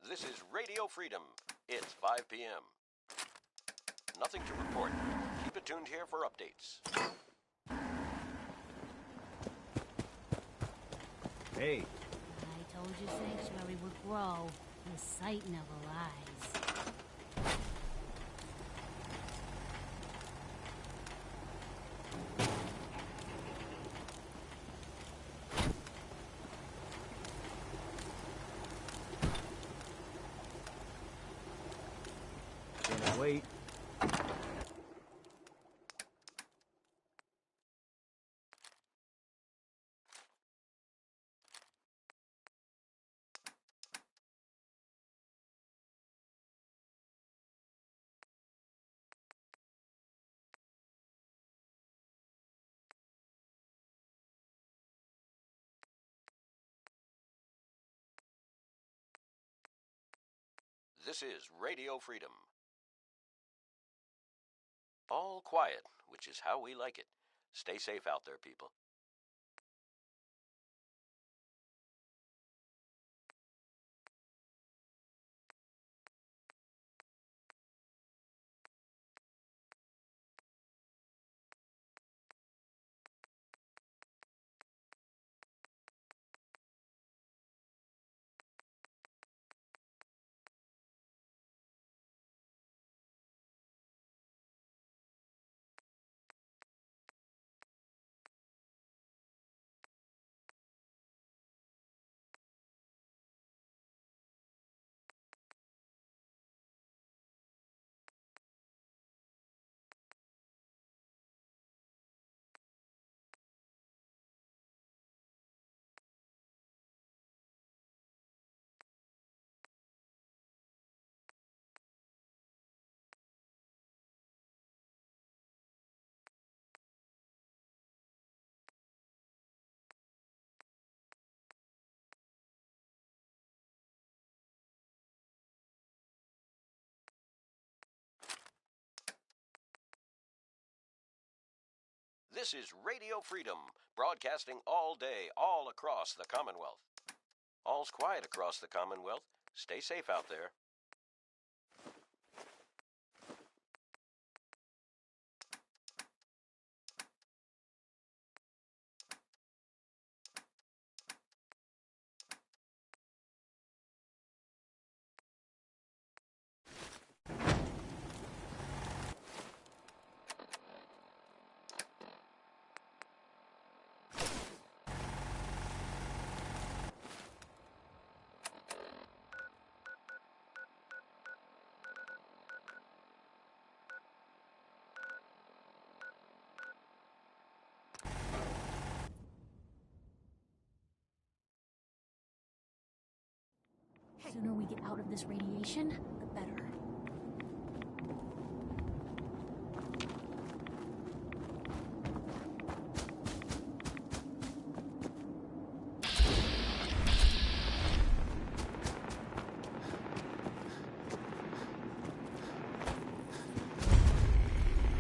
This is Radio Freedom. It's 5 p.m. Nothing to report. Keep it tuned here for updates. Hey. I told you Sanctuary would grow. The sight never lies. Can't wait. This is Radio Freedom. All quiet, which is how we like it. Stay safe out there, people. This is Radio Freedom, broadcasting all day, all across the Commonwealth. All's quiet across the Commonwealth. Stay safe out there. The sooner we get out of this radiation, the better.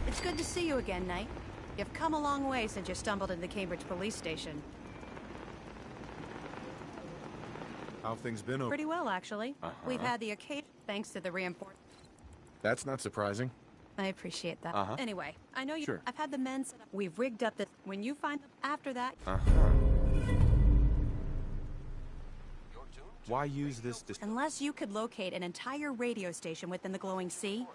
It's good to see you again, Knight. You've come a long way since you stumbled into the Cambridge police station. How have things been over? Pretty well, actually. We've had the occasion, thanks to the reinforcement. That's not surprising. I appreciate that. Uh-huh. Anyway, I know you. Sure. I've had the men set up. We've rigged up this. When you find them after that. Why use this? Unless you could locate an entire radio station within the glowing sea,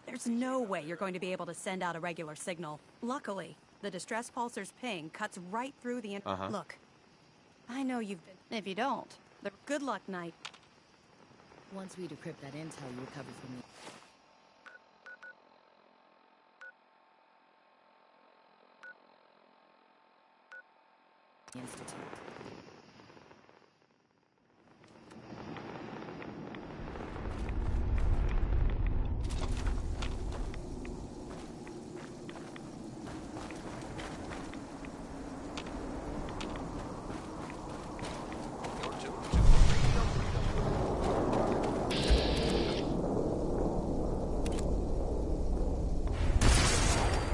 there's no way you're going to be able to send out a regular signal. Luckily, the distress pulsar's ping cuts right through the. Look, I know you've been. If you don't, good luck, Knight. Once we decrypt that intel you recovered from the Institute.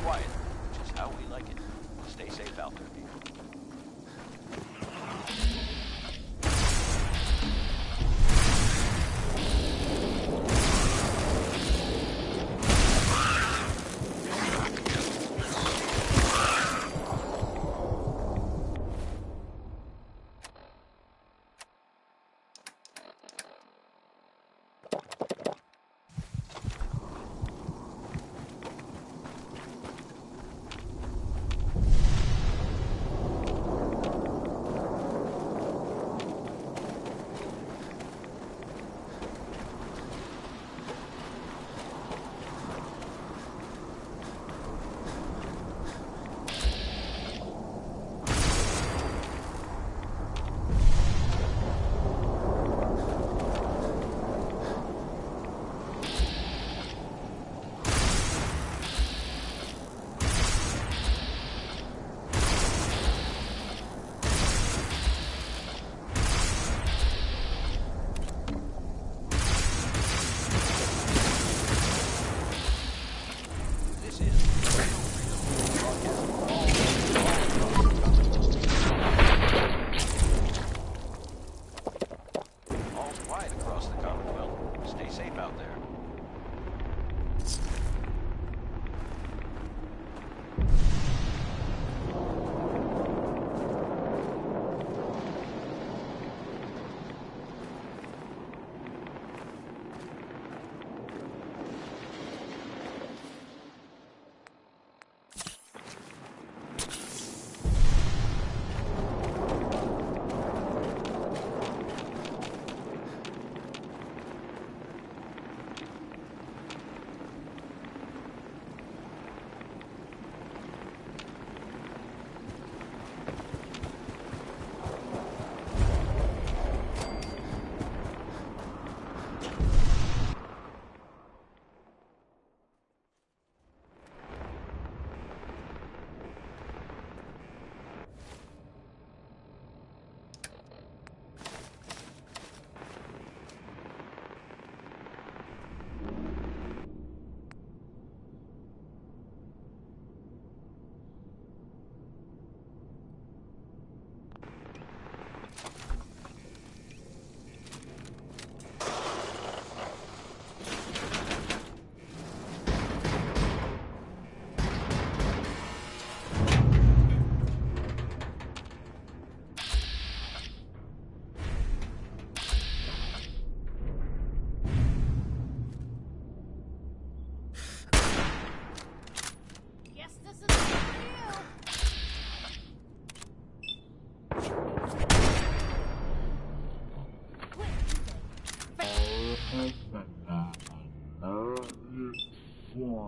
Quiet, which is how we like it. Stay safe out there, people.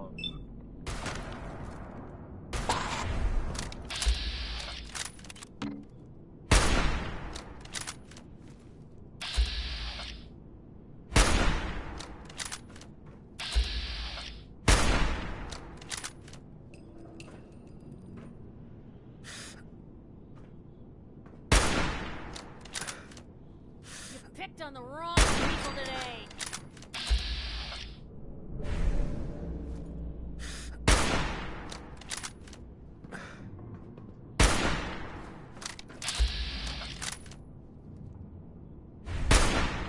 wrong. Picked on the wrong people today.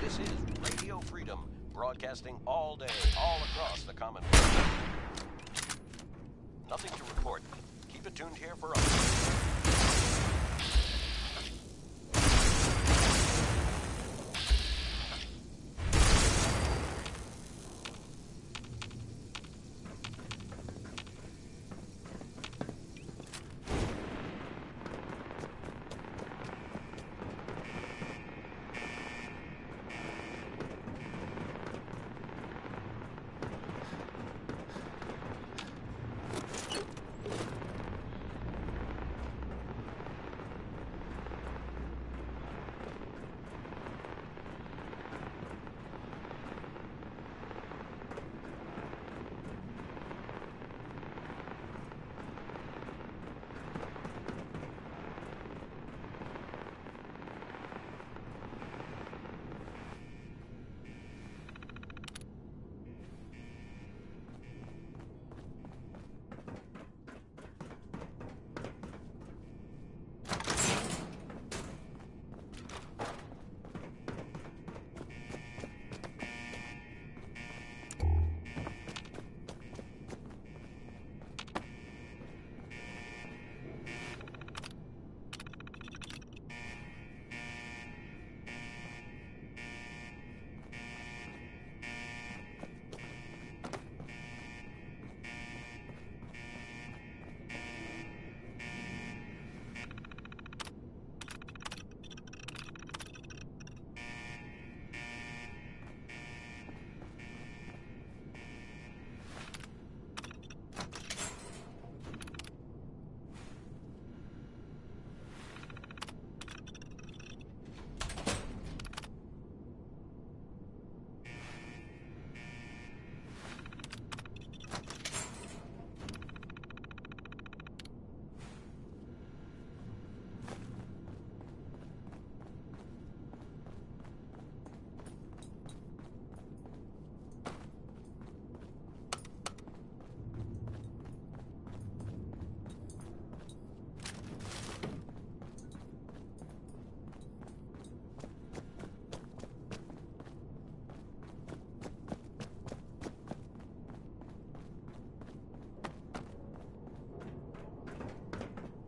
This is Radio Freedom, broadcasting all day, all across the Commonwealth. Nothing to report. Keep it tuned here for updates.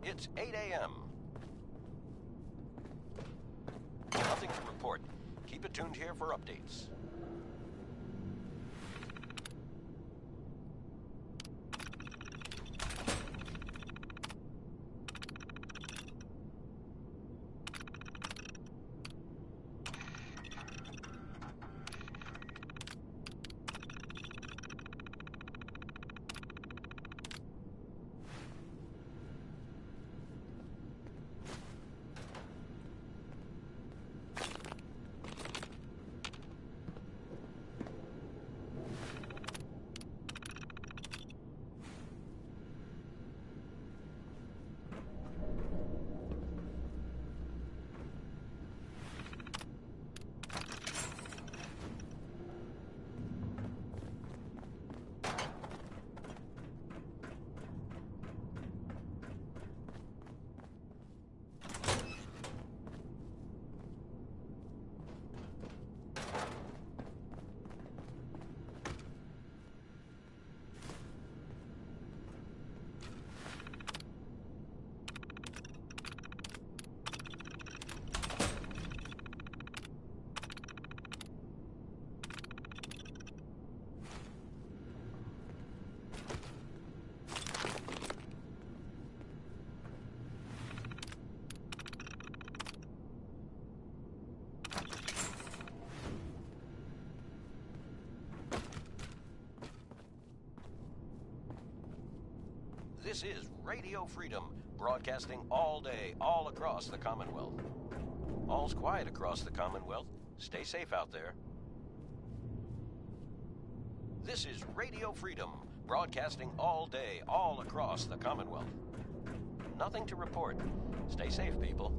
It's 8 a.m. Nothing to report. Keep it tuned here for updates. This is Radio Freedom, broadcasting all day, all across the Commonwealth. All's quiet across the Commonwealth. Stay safe out there. This is Radio Freedom, broadcasting all day, all across the Commonwealth. Nothing to report. Stay safe, people.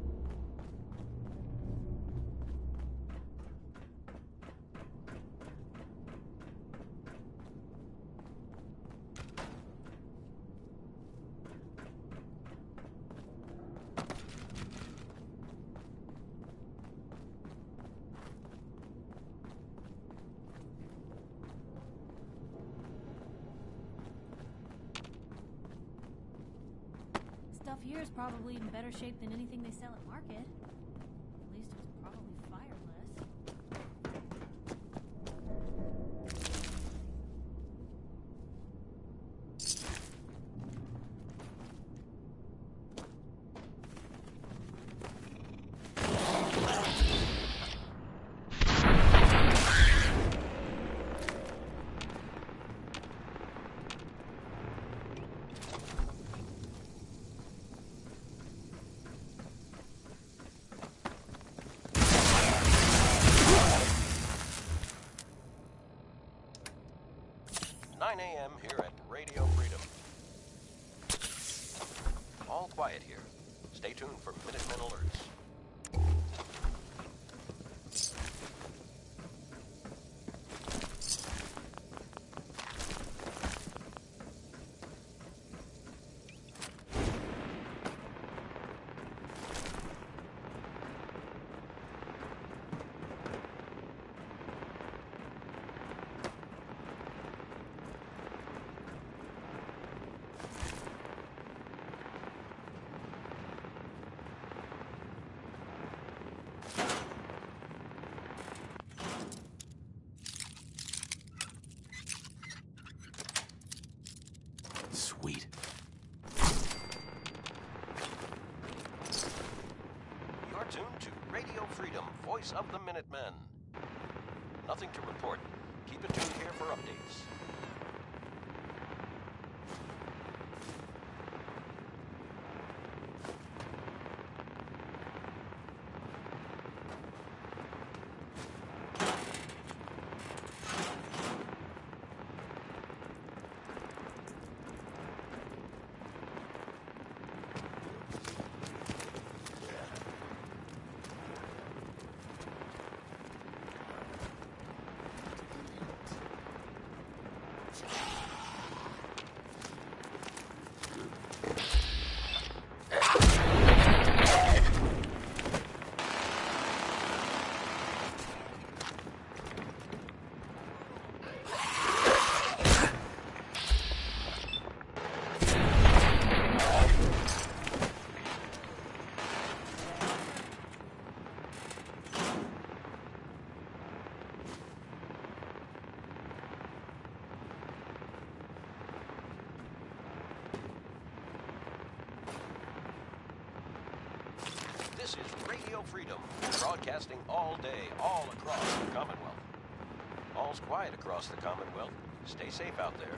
Stuff here is probably in better shape than anything they sell at market. At least it's probably fireless. A.m. here at Radio Freedom. All quiet here. Stay tuned for Minutemen alerts. Sweet. You're tuned to Radio Freedom, voice of the Minutemen. Nothing to report. Keep it tuned here for updates. This is Radio Freedom, broadcasting all day, all across the Commonwealth. All's quiet across the Commonwealth. Stay safe out there.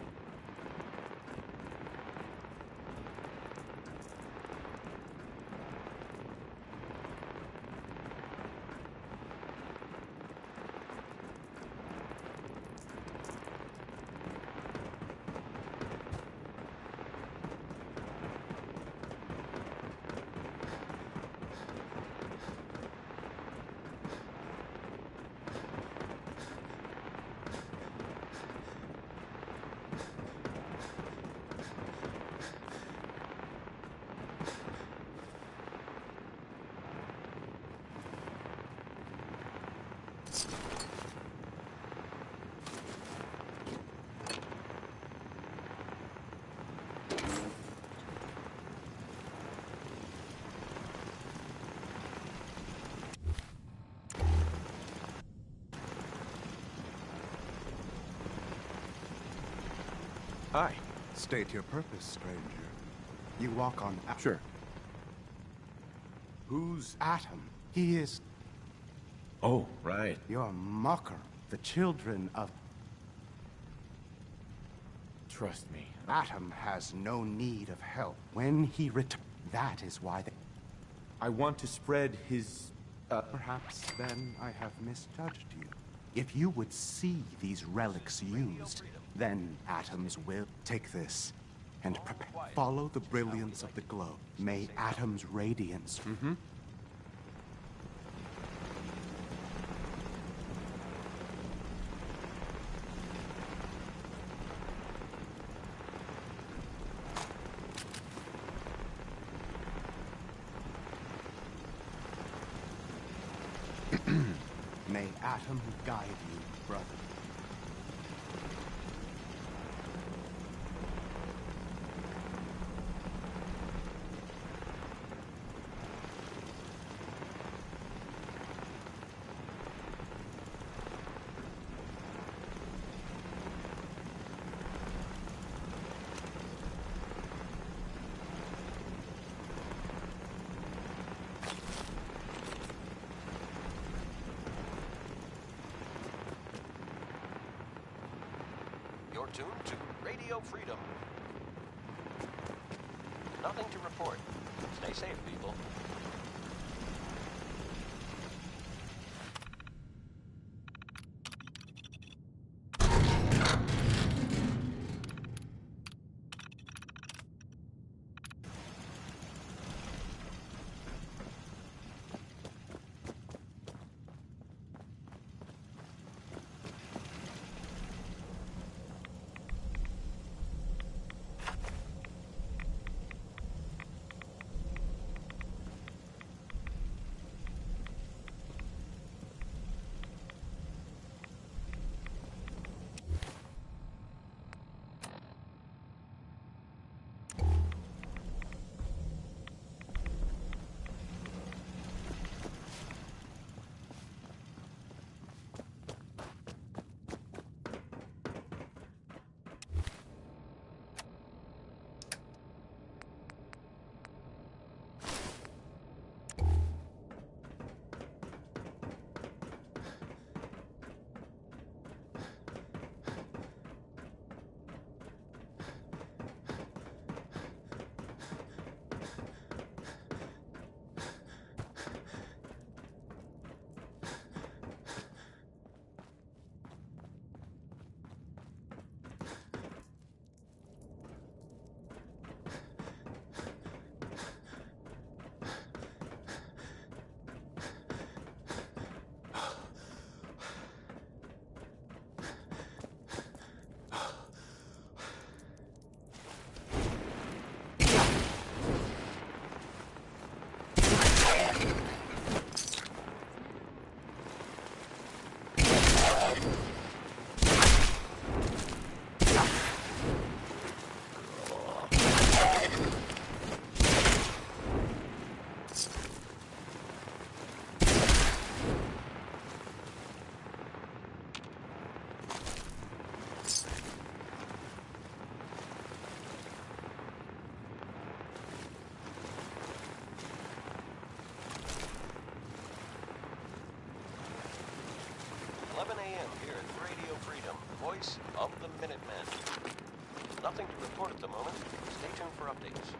Hi. State your purpose, stranger. You walk on... Sure. Who's Atom? He is... Oh, right. Your mocker. The children of... trust me. Atom has no need of help. When he returns, that is why they... I want to spread his... Perhaps then I have misjudged you. If you would see these relics used, then Atom's will... Take this, and follow the brilliance of the glow. May Atom's radiance... May Atom guide you, brother. You're tuned to Radio Freedom. Nothing to report. Stay safe, people. Voice of the Minutemen. Nothing to report at the moment. Stay tuned for updates.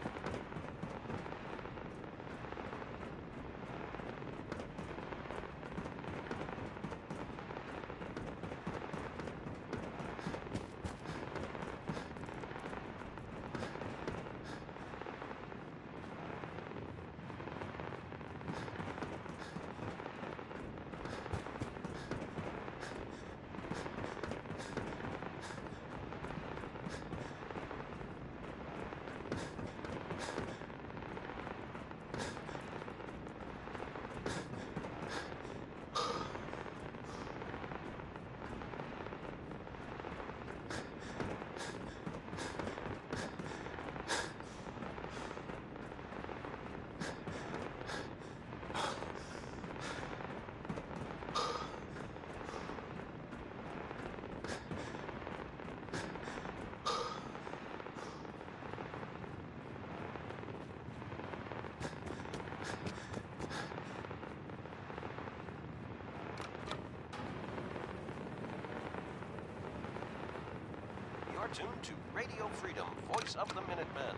You're tuned to Radio Freedom, voice of the Minutemen.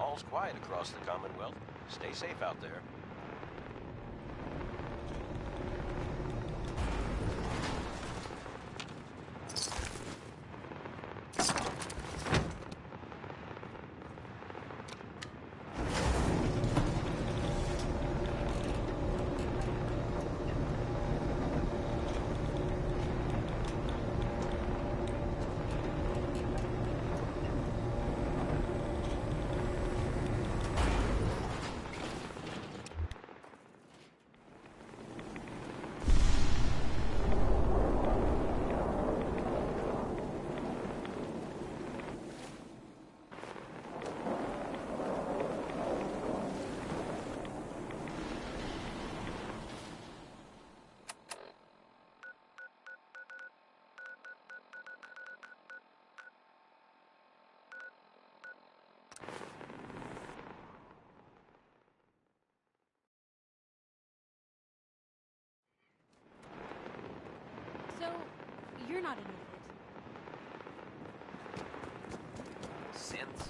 All's quiet across the Commonwealth. Stay safe out there. So, you're not an idiot. Synths?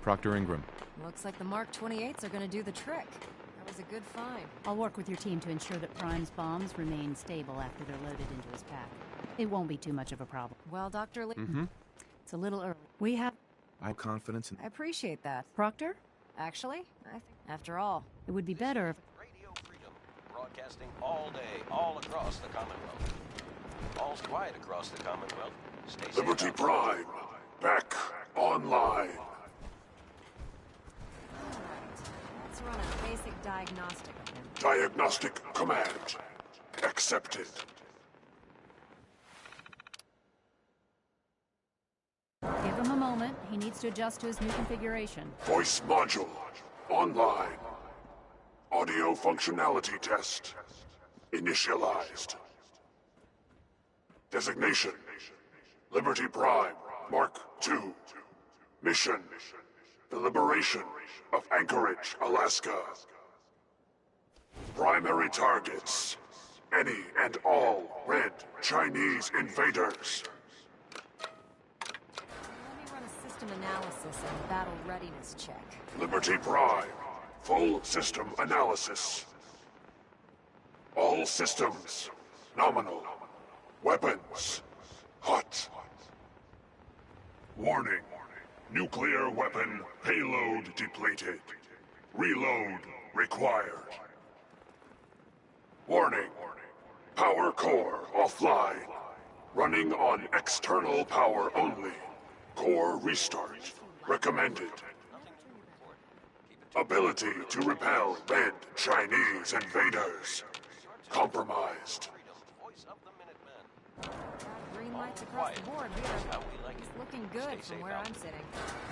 Proctor Ingram. Looks like the Mark 28s are gonna do the trick. That was a good find. I'll work with your team to ensure that Prime's bombs remain stable after they're loaded into his pack. It won't be too much of a problem. Well, Dr. Lee... It's a little early. We have... I have confidence in... I appreciate that. Proctor? Actually, I think, after all... It would be better if... Radio Freedom, broadcasting all day, all across the Commonwealth. All's quiet across the Commonwealth. Stay safe. Liberty Prime, back online. Let's run a basic diagnostic of him. Diagnostic command accepted. Give him a moment. He needs to adjust to his new configuration. Voice module online. Audio functionality test initialized. Designation: Liberty Prime, Mark II. Mission: the liberation of Anchorage, Alaska. Primary targets: any and all red Chinese invaders. Let me run a system analysis and battle readiness check. Liberty Prime, full system analysis. All systems nominal. Weapons hot. Warning: nuclear weapon payload depleted. Reload required. Warning: power core offline. Running on external power only. Core restart recommended. Ability to repel red Chinese invaders compromised. Green lights across the board here. It's looking good from where I'm sitting.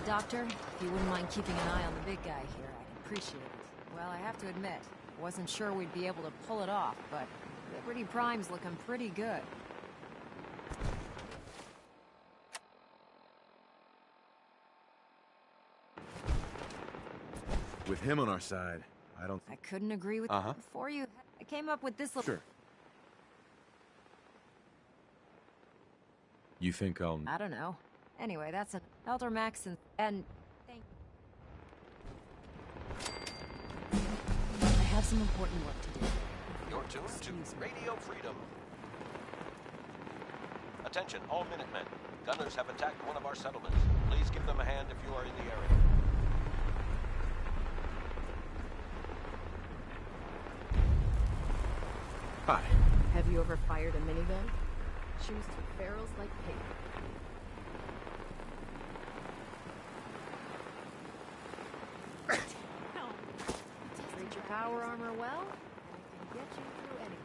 Doctor, if you wouldn't mind keeping an eye on the big guy here, I'd appreciate it. Well, I have to admit, wasn't sure we'd be able to pull it off, but Liberty Prime's looking pretty good. With him on our side, I couldn't agree with you before you. I came up with this little... Sure. You think I'll... I don't know. Anyway, that's an Elder Max and thank you. I have some important work to do. You're tuned to Radio Freedom. Attention, all Minutemen. Gunners have attacked one of our settlements. Please give them a hand if you are in the area. Hi. Have you ever fired a minigun? Shoots through barrels like paper. Read your power armor well, and it can get you through anything.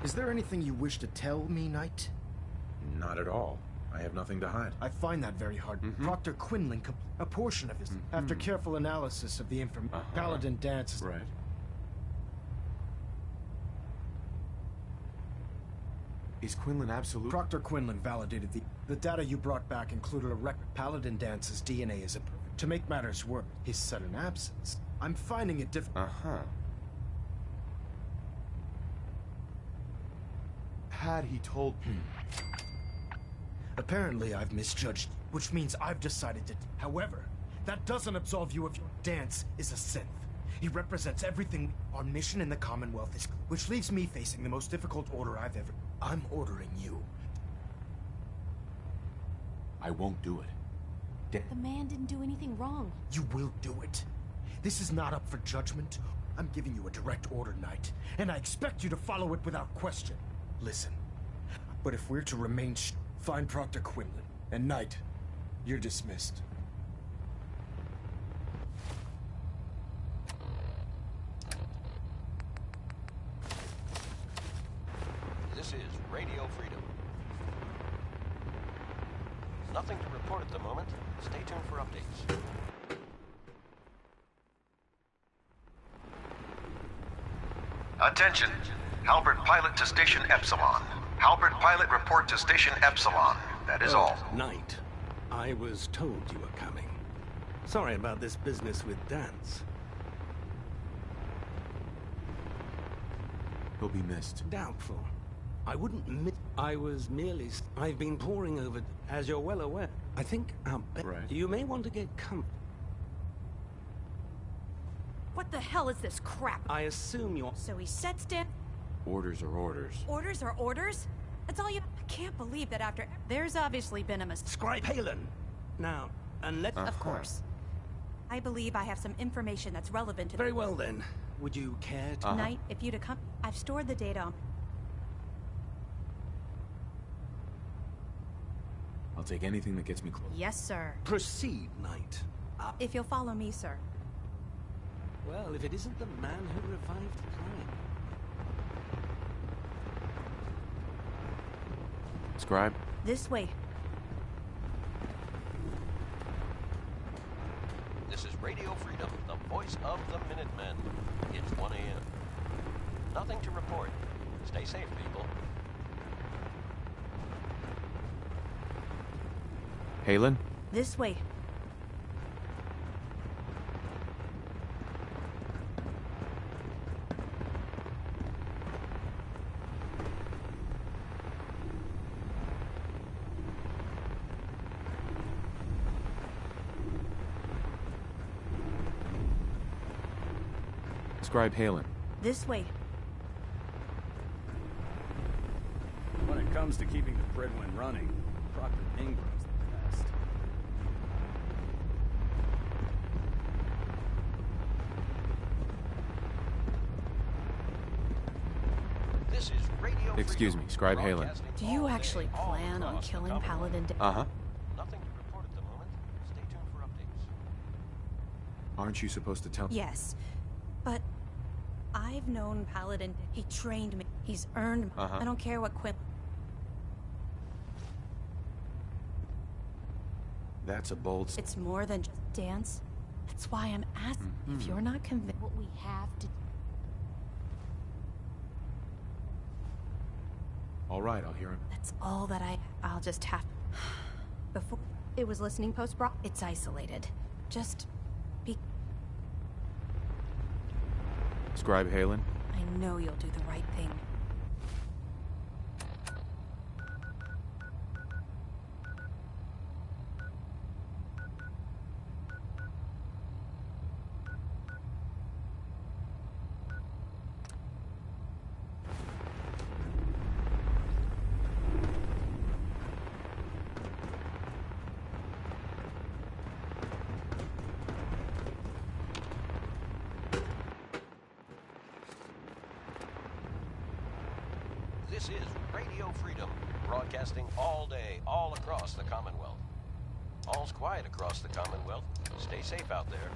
Is there anything you wish to tell me, Knight? Not at all. I have nothing to hide. I find that very hard. Proctor Quinlan, a portion of his... After careful analysis of the information, Paladin Dance is... Right. Is Quinlan absolute? Proctor Quinlan validated the data you brought back included a record. Paladin Dance's DNA is imperfect. To make matters worse, his sudden absence. I'm finding it difficult. Had he told... Apparently I've misjudged, which means I've decided to... However, that doesn't absolve you of your... Dance is a synth. He represents everything our mission in the Commonwealth is... Which leaves me facing the most difficult order I've ever... I'm ordering you. I won't do it. The man didn't do anything wrong. You will do it. This is not up for judgment. I'm giving you a direct order, Knight, and I expect you to follow it without question. Listen, but if we're to remain find Proctor Quinlan, and Knight, you're dismissed. This is Radio Freedom. Nothing to report at the moment. Stay tuned for updates. Attention. Halbert Pilot to Station Epsilon. Halbert Pilot report to Station Epsilon. That is all. Knight, I was told you were coming. Sorry about this business with Dance. He'll be missed. Doubtful. I wouldn't I was merely... I've been poring over... As you're well aware, I think our... Right. You may want to get What the hell is this crap? I assume you're... So he sets down... Orders are orders. Orders are orders? That's all you... I can't believe that after... There's obviously been a mistake. Scribe Halen. Now, unless... Of course. I believe I have some information that's relevant to... Very well then. Would you care to... Knight, if you'd come... I've stored the data on... I'll take anything that gets me close. Yes, sir. Proceed, Knight. If you'll follow me, sir. Well, if it isn't the man who revived crime. Scribe? This way. This is Radio Freedom, the voice of the Minutemen. It's 1 a.m. Nothing to report. Stay safe, people. Halen? This way. Scribe Halen. This way. When it comes to keeping the Bridwin running, Proctor Ingram's the best. This is Radio Excuse Freedom, me, Scribe Halen. Do you actually plan on killing Paladin? Uh-huh. Nothing to report at the moment. Stay tuned for updates. Aren't you supposed to tell... Yes, but I've known Paladin. He trained me. He's earned me. I don't care what Quinn... That's a bold... It's more than just Dance. That's why I'm asking. If you're not convinced... What we have to... All right, I'll hear him. That's all that I'll just have... Before... It was listening post brought... It's isolated. Just... be... Scribe Halen? I know you'll do the right thing. This is Radio Freedom, broadcasting all day, all across the Commonwealth. All's quiet across the Commonwealth. Stay safe out there.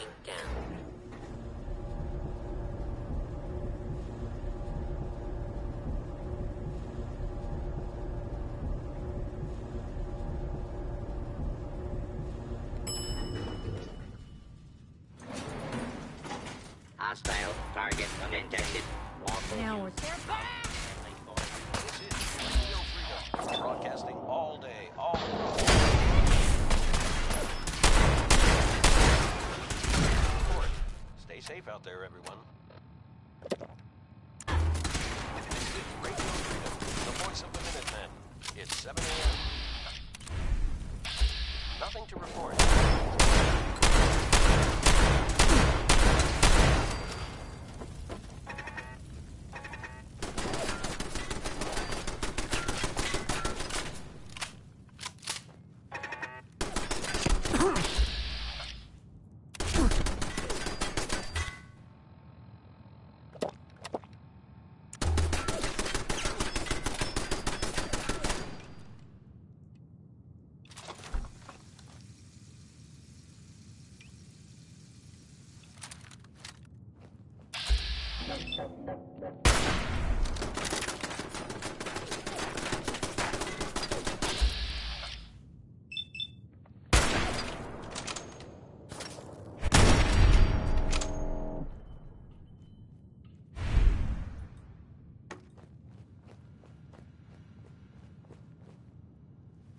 Going down. Hostile target detected. Now we're Broadcasting all day, all across. Stay safe out there, everyone. This is Radio Freedom, the voice of the Minutemen. It's 7 a.m. Nothing to report.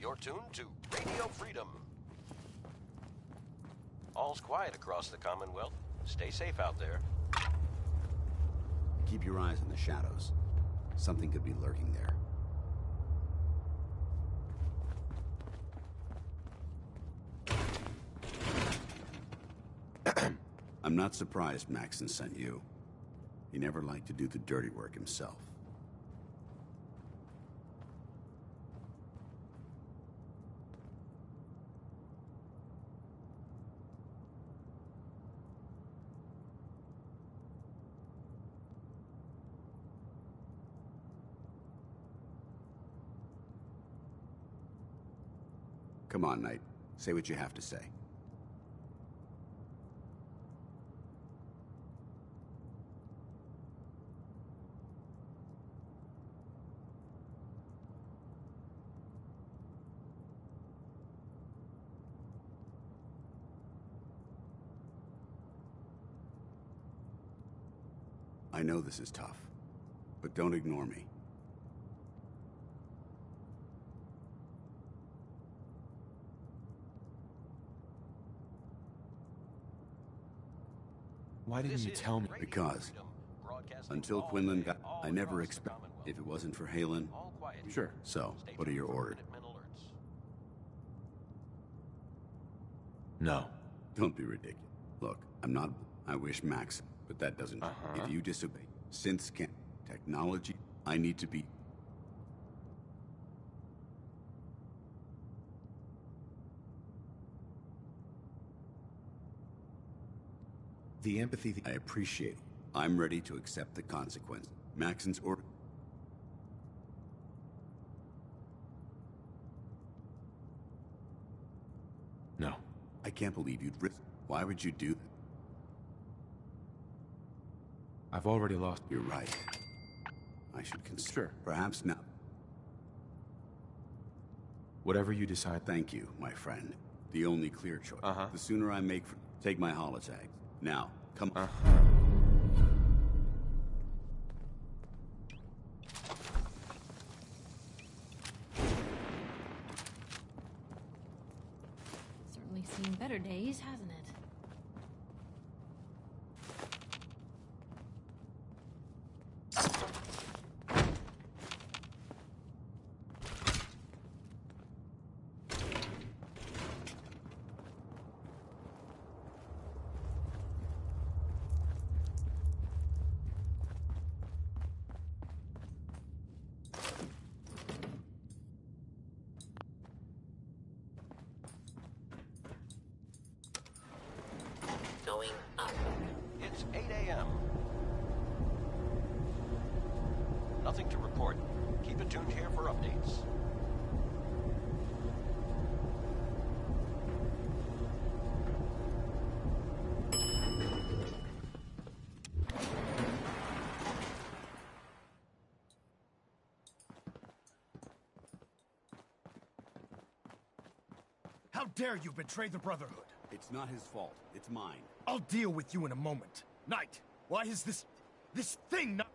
You're tuned to Radio Freedom. All's quiet across the Commonwealth. Stay safe out there. Keep your eyes on the shadows. Something could be lurking there. I'm not surprised Maxon sent you. He never liked to do the dirty work himself. Come on, Knight. Say what you have to say. I know this is tough, but don't ignore me. Why didn't you tell me? Because until Quinlan got, I never expected. If it wasn't for Halen, sure. So, what are your orders? No. Don't be ridiculous. Look, I'm not. I wish Max, but that doesn't. If you disobey, synths can't. Technology. I need to be. The empathy. I appreciate it. I'm ready to accept the consequence. Maxon's order. No. I can't believe you'd risk. Why would you do that? I've already lost. You're right. I should consider. Sure. Perhaps not. Whatever you decide. Thank you, my friend. The only clear choice. The sooner I make. Take my holotag. Now, come on. Certainly seen better days, hasn't it? Going up. It's 8 a.m. Nothing to report. Keep it tuned here for updates. How dare you betray the Brotherhood? It's not his fault. It's mine. I'll deal with you in a moment. Knight, why is this thing not...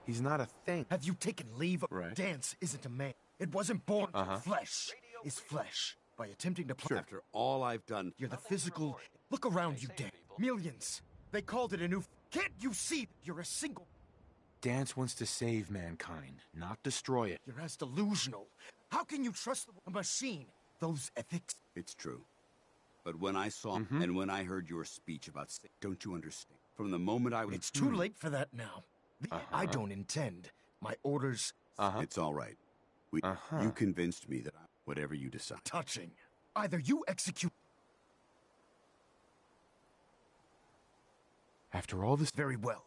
He's not a thing. Have you taken leave of... Right. Dance isn't a man. It wasn't born from flesh. Is flesh. By attempting to... Sure. After all I've done... You're the physical... Look around you, Dan. Millions. They called it a new... Can't you see you're a single... Dance wants to save mankind, not destroy it. You're as delusional. How can you trust a machine? Those ethics... It's true. But when I saw and when I heard your speech about... Don't you understand? From the moment I was... It's too late for that now. I don't intend. My orders... It's all right. You convinced me that whatever you decide... Touching. Either you execute... After all this... Very well.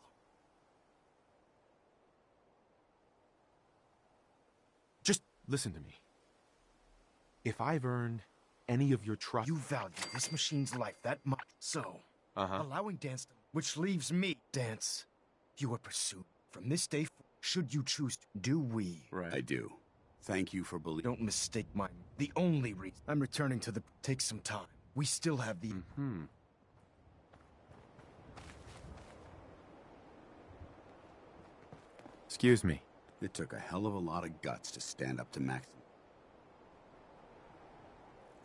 Just listen to me. If I've earned any of your trust... You value this machine's life that much. So, allowing Dance to... Which leaves me, Dance. You are pursued. From this day forward, should you choose to, do we? Right. I do. Thank you for believing. Don't mistake my... The only reason I'm returning to the... Take some time. We still have the... Excuse me. It took a hell of a lot of guts to stand up to Max.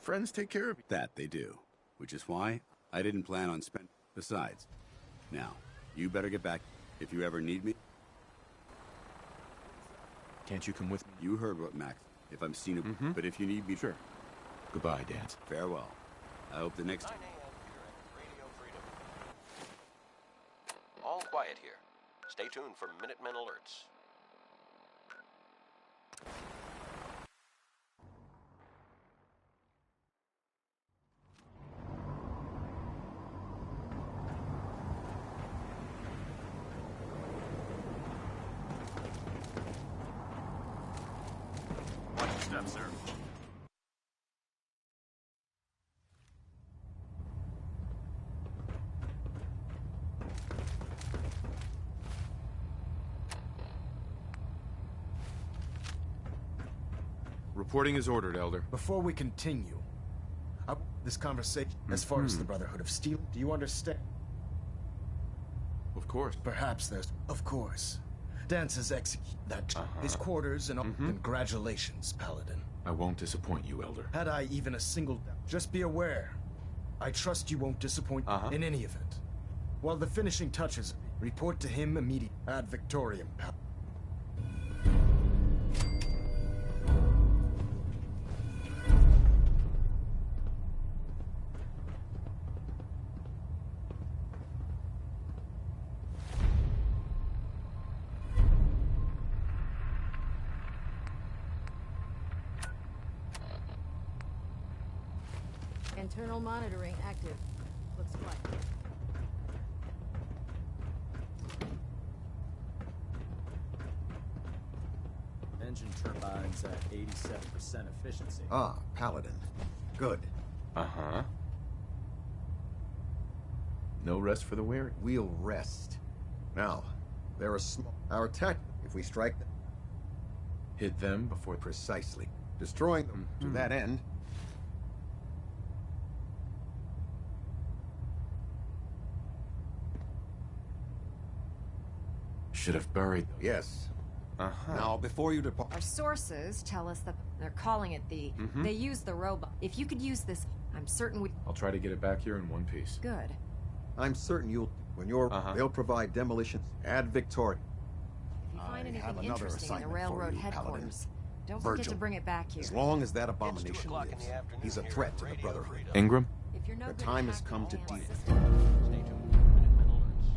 Friends take care of you. That they do. Which is why I didn't plan on spending... Besides, now, you better get back if you ever need me. Can't you come with me? You heard what Max... If I'm seen... But if you need me... Sure. Goodbye, Dance. Farewell. I hope the next... 9 a.m. here at Radio Freedom. All quiet here. Stay tuned for Minutemen alerts. Watch your step, sir. Reporting is ordered, Elder. Before we continue, this conversation, as far as the Brotherhood of Steel, do you understand? Of course. Perhaps there's... Of course. Dance has executed that... His quarters and all... Congratulations, Paladin. I won't disappoint you, Elder. Had I even a single doubt, just be aware. I trust you won't disappoint in any event. While the finishing touches, report to him immediately. Ad Victoriam, Paladin. Internal monitoring active. Looks quiet. Engine turbines at 87% efficiency. Ah, Paladin. Good. No rest for the weary. We'll rest. Now, there are our attack. If we strike them... Hit them before... Precisely. Destroying them to that end... Should have buried them. Yes. Now, before you depart... Our sources tell us that they're calling it the... They use the robot. If you could use this, I'm certain we... I'll try to get it back here in one piece. Good. I'm certain you'll... When you're... They'll provide demolitions. Ad Victoriam. If you find anything interesting in the railroad headquarters, don't forget to bring it back here. As long as that abomination lives, he's a threat to the Brotherhood. Ingram? If you're no The good time at has come to hacking deal. the system, Stay tuned for Minutemen alerts.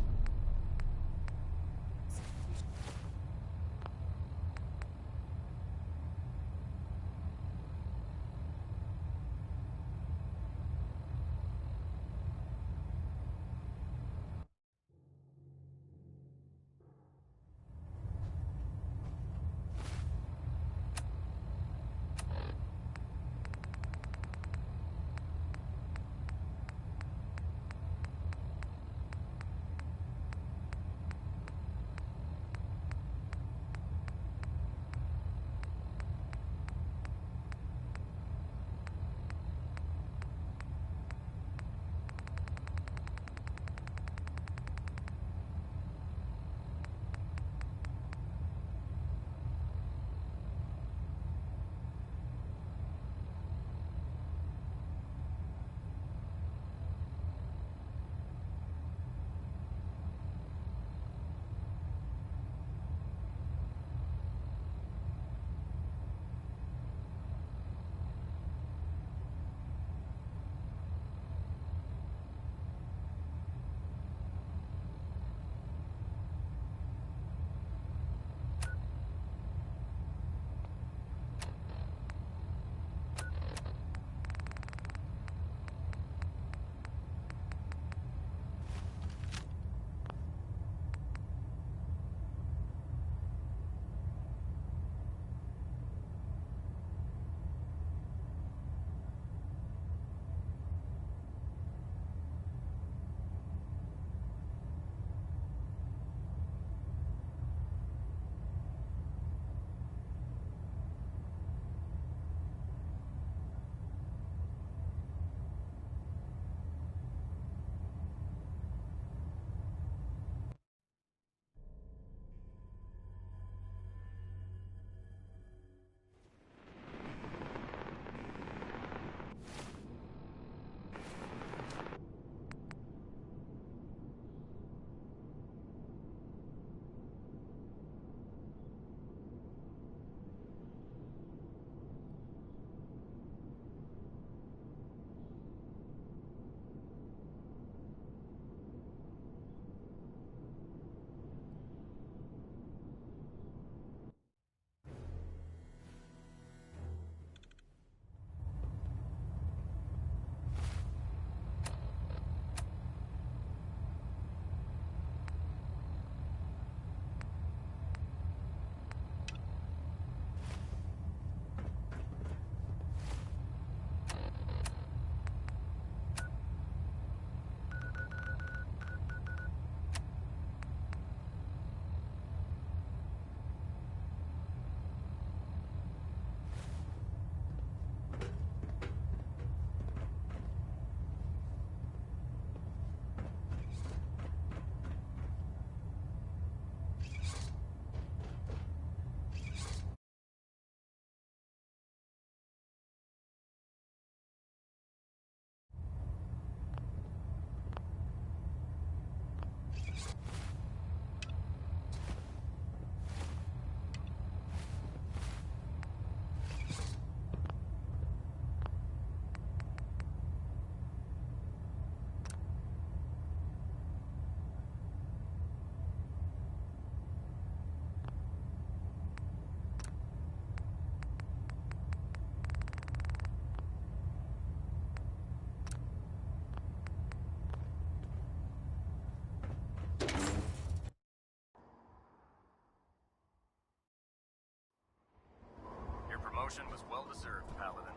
promotion was well deserved, Paladin.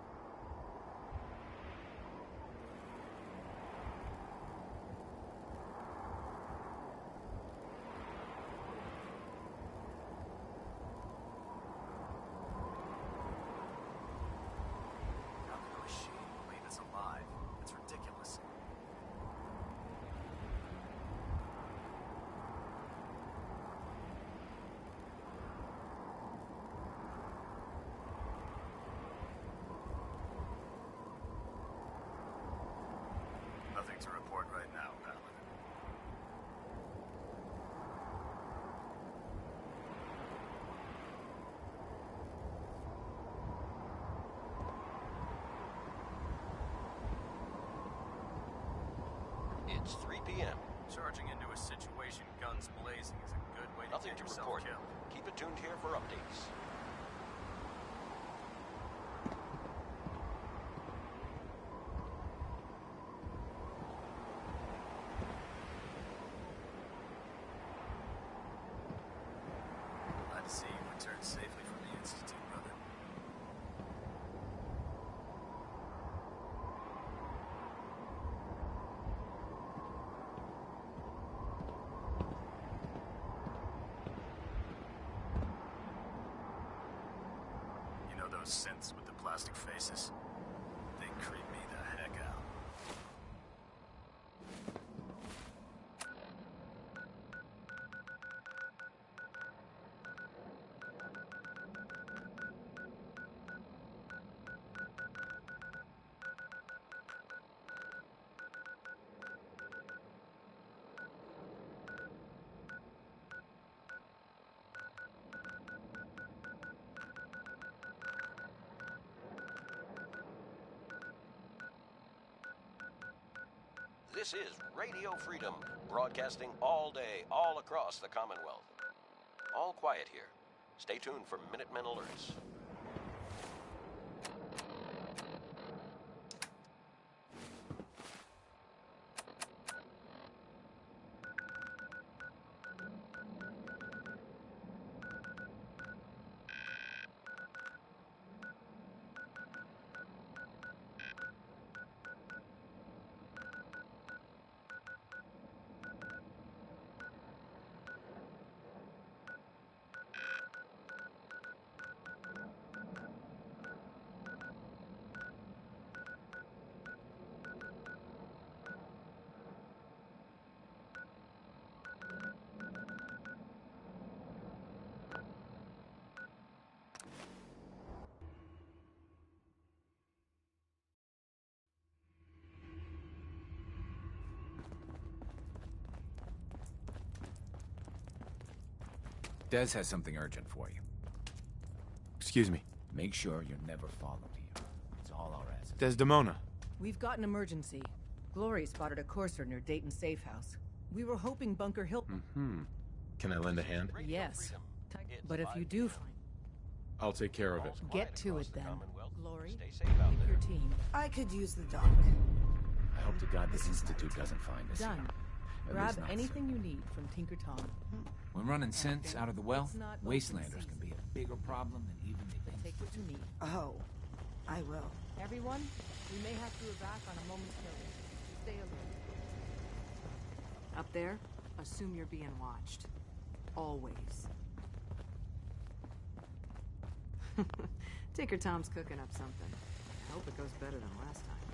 How can a machine believe it's alive? It's ridiculous. Nothing to report right now, Paladin. It's 3 p.m. Charging into a situation guns blazing is a good way to Nothing get to yourself report. killed. Keep it tuned here for updates. Glad to see you returned safely from the Institute, brother. You know those synths with the plastic faces? They creep me the heck out. This is Radio Freedom, broadcasting all day, all across the Commonwealth. All quiet here. Stay tuned for Minutemen alerts. Des has something urgent for you. Excuse me. Make sure you're never followed here. It's all our asses. Desdemona. We've got an emergency. Glory spotted a courser near Dayton Safe House. We were hoping Bunker Hill... Mm-hmm. Can I lend a hand? Yes. But if you do find... I'll take care of it. Get to it, then. Glory, safe out pick your team. I could use the dock. I hope to God this institute doesn't find us. Done. At Grab least not anything you need from Tinker Tom. When running synths out of the well, It's not wastelanders open can be a bigger problem than even they think. Take what you need. Oh, I will. Everyone, we may have to evac on a moment's notice. Stay alert. Up there, assume you're being watched. Always. Tinker Tom's cooking up something. I hope it goes better than last time.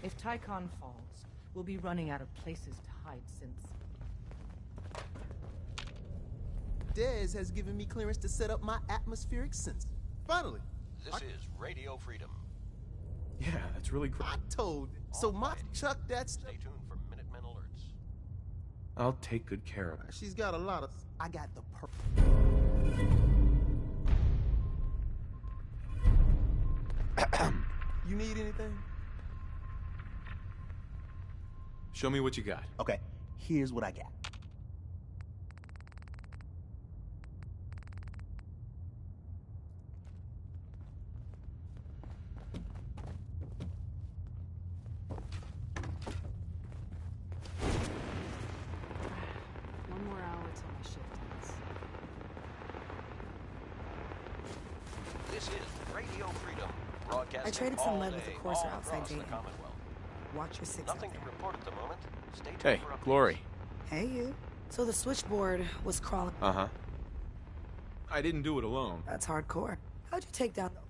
If Tycon falls, we'll be running out of places to hide since... Dez has given me clearance to set up my atmospheric sensor. Finally. This is Radio Freedom. Yeah, that's really great. I told. So my chuck that stuff. Stay tuned for Minutemen alerts. I'll take good care of it. She's got a lot of. I got the You need anything? Show me what you got. Okay, here's what I got. One more hour till my shift ends. This is Radio Freedom, broadcasting I traded some all lead day, with the Courser all outside across the Dayton. Commonwealth. Watch your six Nothing out to there. report at the moment. Stay tuned Hey, for updates. Glory. Hey, you. So the switchboard was crawling. Uh-huh. I didn't do it alone. That's hardcore. How'd you take down the...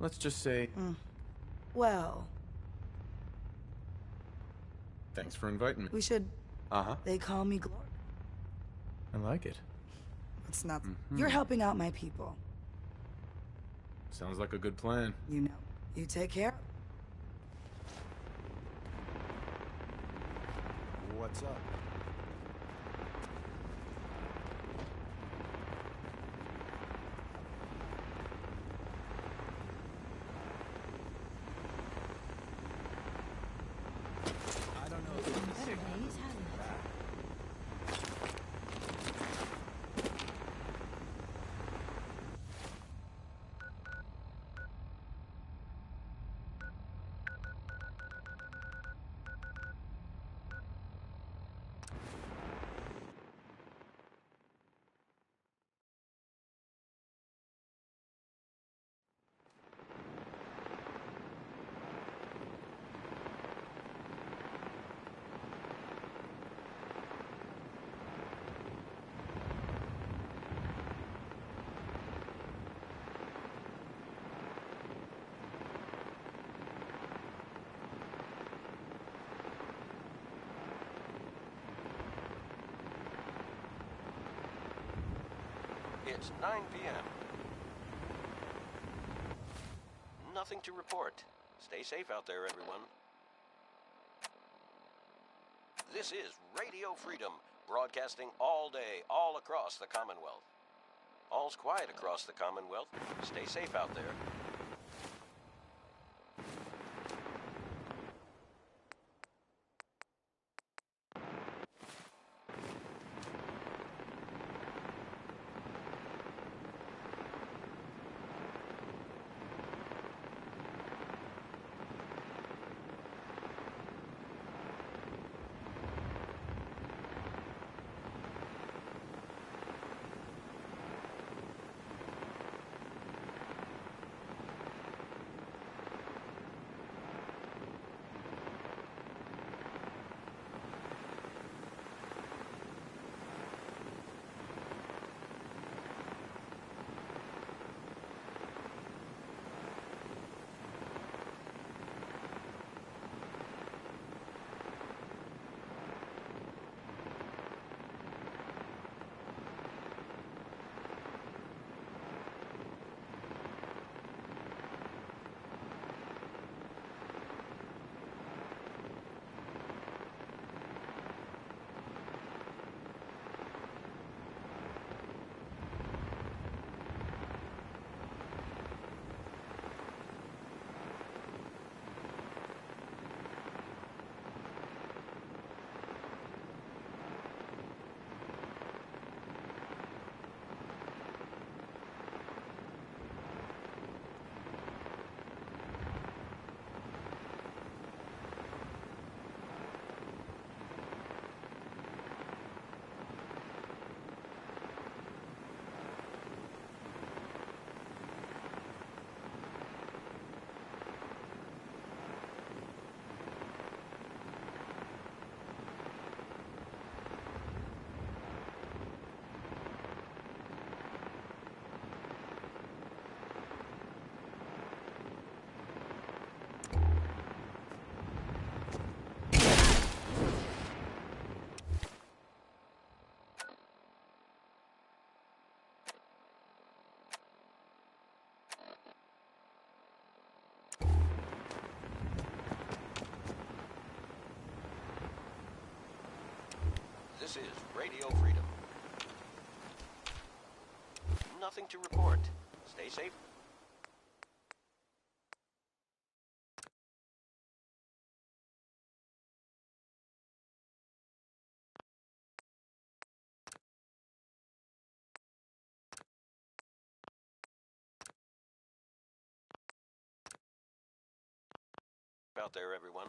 Let's just say... Well... Thanks for inviting me. We should... Uh-huh. They call me Glory. I like it. It's not... You're helping out my people. Sounds like a good plan. You know. You take care. What's up? I don't know if it's better days, haven't it? It's 9 p.m. Nothing to report. Stay safe out there, everyone. This is Radio Freedom, broadcasting all day, all across the Commonwealth. All's quiet across the Commonwealth. Stay safe out there. This is Radio Freedom. Nothing to report. Stay safe. Out there, everyone.